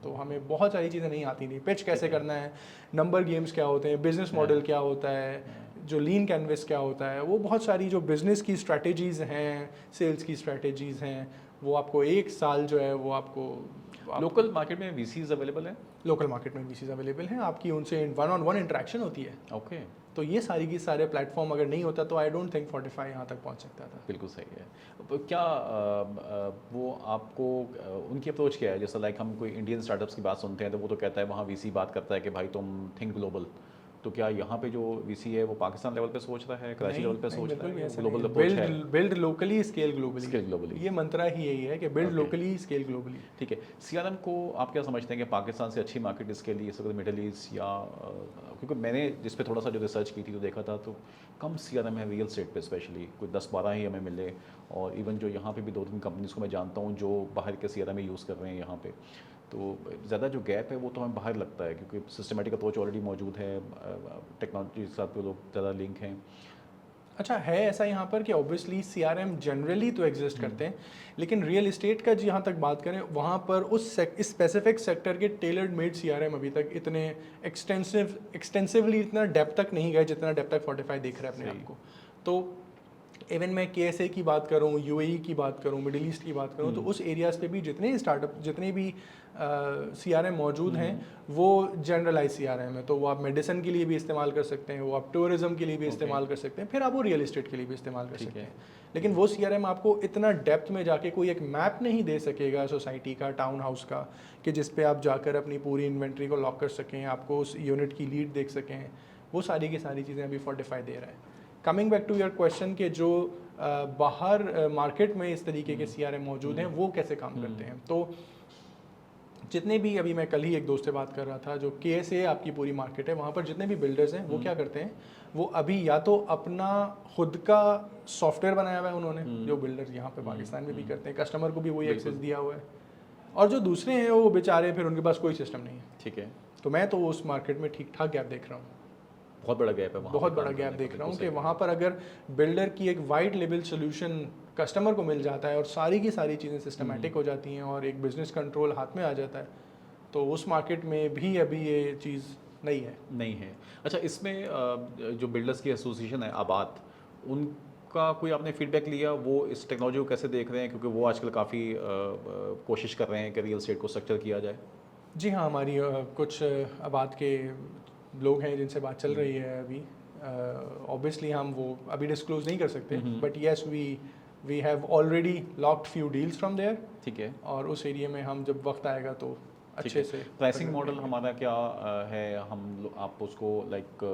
तो हमें बहुत सारी चीज़ें नहीं आती थी, पिच कैसे करना है, नंबर गेम्स क्या होते हैं, बिजनेस मॉडल क्या होता है, जो लीन कैनवस क्या होता है, वो बहुत सारी जो बिज़नेस की स्ट्रैटेजीज़ हैं, सेल्स की स्ट्रैटेजीज़ हैं, वो आपको एक साल जो है वो आपको लोकल मार्केट में VCs अवेलेबल हैं। लोकल मार्केट में VCs अवेलेबल हैं, आपकी उनसे 1-on-1 इंटरेक्शन होती है। ओके। तो ये सारी की सारे प्लेटफॉर्म अगर नहीं होता तो आई डोंट थिंक 45 यहाँ तक पहुँच सकता था। बिल्कुल सही है। क्या वो आपको उनकी अप्रोच क्या है? जैसे लाइक हम कोई इंडियन स्टार्टअप्स की बात सुनते हैं तो वो तो कहता है, वहाँ VC बात करता है कि भाई तुम थिंक ग्लोबल, तो क्या यहाँ पे जो VC है वो पाकिस्तान लेवल पे सोच रहा है, कराची लेवल पे सोच रहा है, ग्लोबल अप्रोच है? Build locally scale globally, scale globally, ये मंत्रा ही यही है कि बिल्ड लोकली स्केल ग्लोबली। ठीक है। CRM को आप क्या समझते हैं कि पाकिस्तान से अच्छी मार्केट इसके लिए इस वक्त मिडल ईस्ट, या क्योंकि मैंने जिस पे थोड़ा सा जो रिसर्च की थी तो देखा था तो कम CRM है रियल एस्टेट पे, स्पेशली कोई 10-12 ही हमें मिले, और इवन जो यहाँ पे भी 2-3 कंपनीज को मैं जानता हूँ जो बाहर के CRM यूज़ कर रहे हैं यहाँ पे, तो ज़्यादा जो गैप है वो तो हमें बाहर लगता है क्योंकि सिस्टमेटिक अप्रोच ऑलरेडी मौजूद है, टेक्नोलॉजी के साथ लोग ज़्यादा लिंक हैं। अच्छा है ऐसा यहाँ पर कि ऑब्वियसली CRM जनरली तो एग्जिस्ट करते हैं, लेकिन रियल इस्टेट का जहाँ तक बात करें वहाँ पर उस स्पेसिफिक सेक्टर के टेलर्ड मेड CRM अभी तक इतने एक्सटेंसिवली इतना डेप्थ तक नहीं गए जितना डेप्थ तक 45 देख रहे हैं अपने आप को। तो इवन मैं KSA की बात करूँ, UAE की बात करूँ, मिडिल ईस्ट की बात करूँ, तो उस एरियाज़ पे भी जितने स्टार्टअप, जितने भी CRM मौजूद हैं, वो जनरलाइज CRM है। तो वो आप मेडिसिन के लिए भी इस्तेमाल कर सकते हैं, वो आप टूरिज्म के लिए भी इस्तेमाल कर सकते हैं, फिर आप वो रियल इस्टेट के लिए भी इस्तेमाल कर सकते हैं। लेकिन वो CRM आपको इतना डेप्थ में जाके कोई एक मैप नहीं दे सकेगा सोसाइटी का, टाउन हाउस का, कि जिस पे आप जाकर अपनी पूरी इन्वेंट्री को लॉक कर सकें, आपको उस यूनिट की लीड देख सकें। वो सारी की सारी चीज़ें अभी Fortify दे रहा है। Coming back to your question के जो बाहर मार्केट में इस तरीके के CRM मौजूद हैं, वो कैसे काम करते हैं, तो जितने भी, अभी मैं कल ही एक दोस्त से बात कर रहा था, जो KSA आपकी पूरी मार्केट है, वहाँ पर जितने भी बिल्डर्स हैं, वो क्या करते हैं, वो अभी या तो अपना खुद का सॉफ्टवेयर बनाया हुआ है उन्होंने, जो बिल्डर्स यहाँ पे पाकिस्तान में भी करते हैं, कस्टमर को भी वही एक्सेस दिया हुआ है, और जो दूसरे हैं वो बेचारे, फिर उनके पास कोई सिस्टम नहीं है। ठीक है, तो मैं तो उस मार्केट में ठीक ठाक गैप देख रहा हूँ, बहुत बड़ा गैप है वहाँ, बहुत बड़ा गैप देख रहा हूँ कि वहाँ पर अगर बिल्डर की एक वाइड लेवल सोल्यूशन कस्टमर को मिल जाता है और सारी की सारी चीज़ें सिस्टमेटिक हो जाती हैं और एक बिजनेस कंट्रोल हाथ में आ जाता है, तो उस मार्केट में भी अभी ये चीज़ नहीं है। अच्छा, इसमें जो बिल्डर्स की एसोसिएशन है आबाद, उनका कोई आपने फीडबैक लिया, वो इस टेक्नोलॉजी को कैसे देख रहे हैं, क्योंकि वो आजकल काफ़ी कोशिश कर रहे हैं कि रियल एस्टेट को स्ट्रक्चर किया जाए? जी हाँ, हमारी कुछ आबाद के लोग हैं जिनसे बात चल रही है अभी। ऑब्वियसली हम वो अभी डिस्क्लोज नहीं कर सकते, but yes we have already locked few deals from there. ठीक है, और उस एरिया में हम जब वक्त आएगा तो अच्छे से प्राइसिंग मॉडल हमारा क्या है, आप उसको लाइक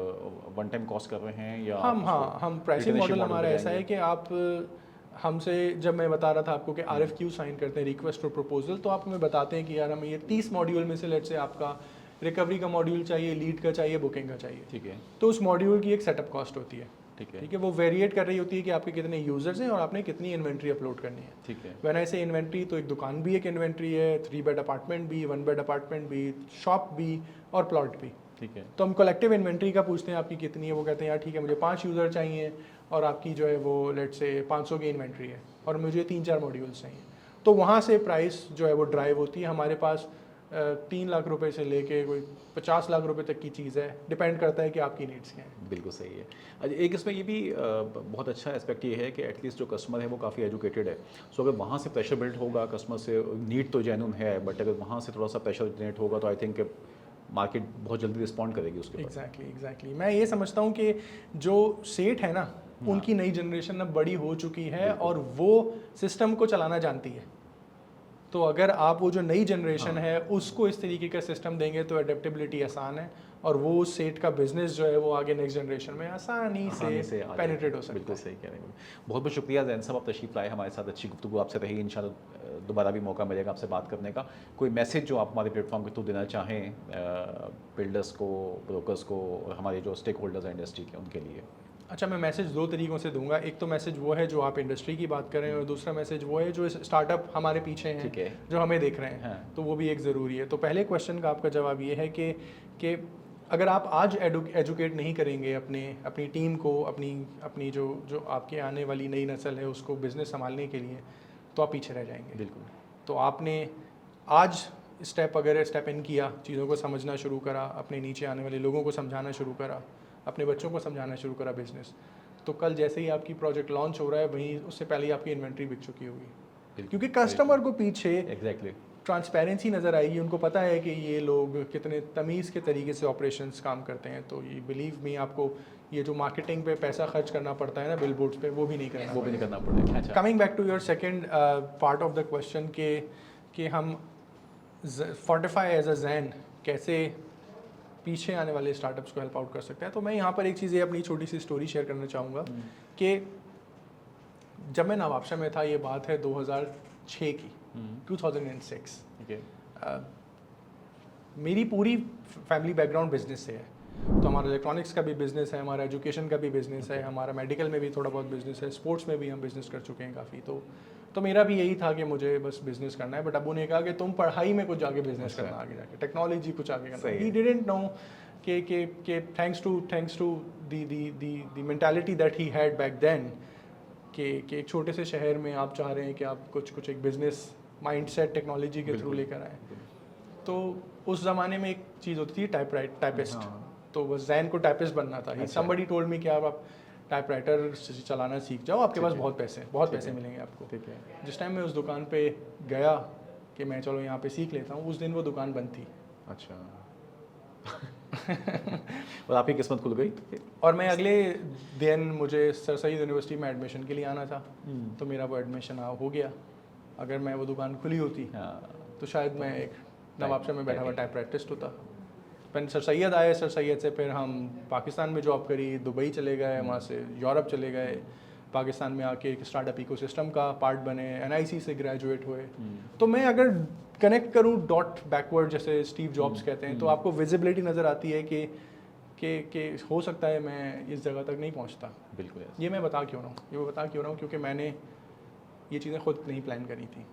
वन टाइम कॉस्ट कर रहे हैं या हम प्राइसिंग मॉडल हमारा ऐसा है कि आप हमसे, जब मैं बता रहा था आपको कि RFQ साइन करते हैं, रिक्वेस्ट फॉर प्रपोजल, तो आप हमें बताते हैं कि यार हमें ये 30 मॉड्यूल में से लेट से आपका रिकवरी का मॉड्यूल चाहिए, लीड का चाहिए, बुकिंग का चाहिए। ठीक है, तो उस मॉड्यूल की एक सेटअप कॉस्ट होती है। ठीक है, वो वेरिएट कर रही होती है कि आपके कितने यूजर्स हैं और आपने कितनी इन्वेंट्री अपलोड करनी है। ठीक है, व्हेन आई से इन्वेंट्री, तो एक दुकान भी एक इन्वेंट्री है, 3 बेड अपार्टमेंट भी, 1 बेड अपार्टमेंट भी, शॉप भी और प्लॉट भी। ठीक है, तो हम कलेक्टिव इन्वेंट्री का पूछते हैं आपकी कितनी है, वो कहते हैं यार ठीक है मुझे 5 यूज़र चाहिए और आपकी जो है वो लेट से 500 की इन्वेंट्री है और मुझे 3-4 मॉड्यूल्स चाहिए। तो वहाँ से प्राइस जो है वो ड्राइव होती है। हमारे पास 3 लाख रुपए से लेके कोई 50 लाख रुपए तक की चीज़ है, डिपेंड करता है कि आपकी नीड्स क्या हैं। बिल्कुल सही है। अच्छा, एक इसमें ये भी बहुत अच्छा एस्पेक्ट ये है कि एटलीस्ट जो कस्टमर है वो काफ़ी एजुकेटेड है। सो अगर वहाँ से प्रेशर बिल्ड होगा, कस्टमर से नीड तो जेन्युइन है, बट अगर वहाँ से थोड़ा सा प्रेशर जनरेट होगा तो आई थिंक मार्केट बहुत जल्दी रिस्पॉन्ड करेगी उसके ऊपर। एग्जैक्टली मैं ये समझता हूँ कि जो सेठ है ना, उनकी नई जनरेशन अब बड़ी हो चुकी है और वो सिस्टम को चलाना जानती है। तो अगर आप वो जो नई जनरेशन है उसको इस तरीके का सिस्टम देंगे तो एडेप्टेबिलिटी आसान है और वो सेट का बिजनेस जो है वो आगे नेक्स्ट जनरेशन में आसानी से पेनिट्रेट हो सकता है। बिल्कुल सही कह रहे हैं। बहुत बहुत शुक्रिया जैन साहब, आप तशरीफ लाए हमारे साथ, अच्छी गुफ्तगू आपसे रही। इंशाल्लाह दोबारा भी मौका मिलेगा आपसे बात करने का। कोई मैसेज जो आप हमारे प्लेटफॉर्म के थ्रू देना चाहें बिल्डर्स को, ब्रोकर्स को और हमारे जो स्टेक होल्डर्स हैं इंडस्ट्री के, उनके लिए? अच्छा, मैं मैसेज 2 तरीक़ों से दूंगा। एक तो मैसेज वो है जो आप इंडस्ट्री की बात करें और दूसरा मैसेज वो है जो स्टार्टअप हमारे पीछे हैं, ठीक है, जो हमें देख रहे हैं। हाँ। तो वो भी एक ज़रूरी है। तो पहले क्वेश्चन का आपका जवाब ये है कि अगर आप आज एजुकेट नहीं करेंगे अपनी टीम को, अपनी जो आपके आने वाली नई नस्ल है उसको बिज़नेस संभालने के लिए, तो आप पीछे रह जाएंगे। बिल्कुल। तो आपने आज स्टेप इन किया, चीज़ों को समझना शुरू करा, अपने नीचे आने वाले लोगों को समझाना शुरू करा, अपने बच्चों को समझाना शुरू करा बिजनेस, तो कल जैसे ही आपकी प्रोजेक्ट लॉन्च हो रहा है वहीं उससे पहले ही आपकी इन्वेंट्री बिक चुकी होगी, क्योंकि कस्टमर को पीछे एग्जैक्टली ट्रांसपेरेंसी नज़र आएगी। उनको पता है कि ये लोग कितने तमीज़ के तरीके से ऑपरेशंस काम करते हैं। तो ये बिलीव मी, आपको ये जो मार्केटिंग पे पैसा खर्च करना पड़ता है ना बिलबोर्ड्स पे, वो भी नहीं करना पड़ेगा। अच्छा, coming back to your second part of the question कि हम Fortify एज अ जैन कैसे पीछे आने वाले स्टार्टअप्स को हेल्प आउट कर सकते हैं। तो मैं यहाँ पर एक चीज़ अपनी छोटी सी स्टोरी शेयर करना चाहूँगा कि जब मैं नवाबशाह में था, ये बात है 2006 की, 2006। मेरी पूरी फैमिली बैकग्राउंड बिजनेस से है। तो हमारा इलेक्ट्रॉनिक्स का भी बिज़नेस है, हमारा एजुकेशन का भी बिज़नेस है, हमारा मेडिकल में भी थोड़ा बहुत बिज़नेस है, स्पोर्ट्स में भी हम बिज़नेस कर चुके हैं काफ़ी। तो मेरा भी यही था कि मुझे बस बिज़नेस करना है। बट अबू ने कहा कि तुम पढ़ाई में कुछ जाके बिज़नेस करना, आगे जाके टेक्नोलॉजी कुछ आगे करना। ही डिडंट नो कि thanks to the mentality that he had back then, कि एक छोटे से शहर में आप चाह रहे हैं कि आप कुछ एक बिज़नेस माइंडसेट टेक्नोलॉजी के थ्रू लेकर आए। तो उस ज़माने में एक चीज़ होती थी टाइपिस्ट। तो बस जैन को टाइपिस्ट बनना था। समबडी टोल्ड मी कि आप टाइपराइटर चलाना सीख जाओ, आपके पास है। बहुत पैसे ठीक पैसे है। मिलेंगे आपको। ठीक है। जिस टाइम मैं उस दुकान पे गया कि मैं चलो यहाँ पे सीख लेता हूँ, उस दिन वो दुकान बंद थी। अच्छा। और आपकी किस्मत खुल गई। और मैं अगले दिन, मुझे सर सईद यूनिवर्सिटी में एडमिशन के लिए आना था, तो मेरा वो एडमिशन हो गया। अगर मैं वो दुकान खुली होती हाँ, तो शायद मैं एक नवाबशाह में बैठा हुआ टाइपिंग। टाइपराइटिस्ट होता। फिर सर सैयद आए, सर सैयद से फिर हम पाकिस्तान में जॉब करी, दुबई चले गए, वहाँ से यूरोप चले गए, पाकिस्तान में आके एक स्टार्टअप इकोसिस्टम का पार्ट बने, एनआईसी से ग्रेजुएट हुए। तो मैं अगर कनेक्ट करूँ डॉट बैकवर्ड, जैसे स्टीव जॉब्स कहते हैं, तो आपको विजिबिलिटी नज़र आती है कि हो सकता है मैं इस जगह तक नहीं पहुँचता। बिल्कुल ऐसा। ये मैं बता क्यों रहा हूँ, ये मैं बता क्यों रहा हूँ क्योंकि मैंने ये चीज़ें खुद नहीं प्लान करी थी,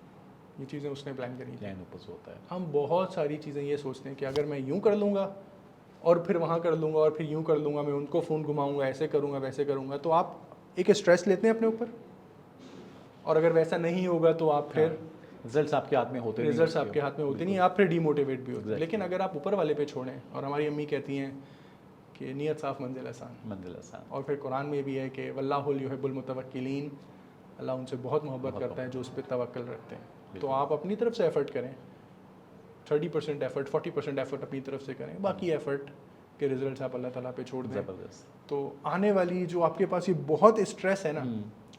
ये चीज़ें उसने प्लान करी थी। प्लान ऊपर से होता है। हम बहुत सारी चीज़ें ये सोचते हैं कि अगर मैं यूँ कर लूँगा और फिर वहाँ कर लूँगा और फिर यूँ कर लूँगा, मैं उनको फ़ोन घुमाऊँगा, ऐसे करूँगा, वैसे करूँगा, तो आप एक स्ट्रेस लेते हैं अपने ऊपर, और अगर वैसा नहीं होगा तो आप फिर रिजल्ट्स आपके हाथ में होते नहीं। रिजल्ट्स आपके हाथ में होते नहीं, आप फिर डीमोटिवेट भी होते हैं। Exactly. लेकिन अगर आप ऊपर वाले पे छोड़ें, और हमारी अम्मी कहती हैं कि नीयत साफ मंजिल आसान, मंजिल आसान। और फिर कुरान में भी है कि वल्लाहुल युहिब्बुल मुतवक्किलीन, अल्लाह उनसे बहुत मोहब्बत करता है जो उस पर तवक्कल रखते हैं। तो आप अपनी तरफ से एफर्ट करें, 30% एफर्ट, 40% एफर्ट अपनी तरफ से करें, बाकी एफर्ट के रिजल्ट्स आप अल्लाह ताला पे छोड़ दें। ज़बरदस्त। तो आने वाली जो आपके पास ये बहुत स्ट्रेस है ना,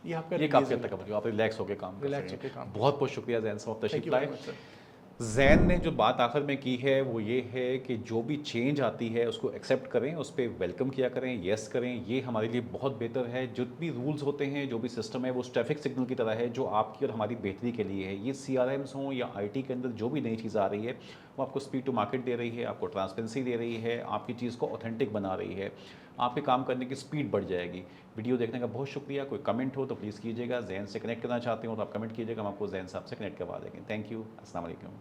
ये आपका ये काफ़ी हद तक कवर किया, आप रिलैक्स होकर काम कर रिलैक्स सकें। होकर काम। बहुत बहुत शुक्रिया जैन साहब, थैंक तशरीफ यू लाए। Very much sir. जैन ने जो बात आखिर में की है वो ये है कि जो भी चेंज आती है उसको एक्सेप्ट करें, उस पर वेलकम किया करें, येस करें, ये हमारे लिए बहुत बेहतर है। जो भी रूल्स होते हैं, जो भी सिस्टम है, वो ट्रैफिक सिग्नल की तरह है जो आपकी और हमारी बेहतरी के लिए है। ये CRMs हों या IT के अंदर जो भी नई चीज़ आ रही है वो आपको स्पीड टू मार्केट दे रही है, आपको ट्रांसपेरेंसी दे रही है, आपकी चीज़ को ऑथेंटिक बना रही है, आपके काम करने की स्पीड बढ़ जाएगी। वीडियो देखने का बहुत शुक्रिया। कोई कमेंट हो तो प्लीज़ कीजिएगा। जैन से कनेक्ट करना चाहते हो तो आप कमेंट कीजिएगा, हम आपको जैन साहब से कनेक्ट करवा देंगे। Thank you. अस्सलाम वालेकुम।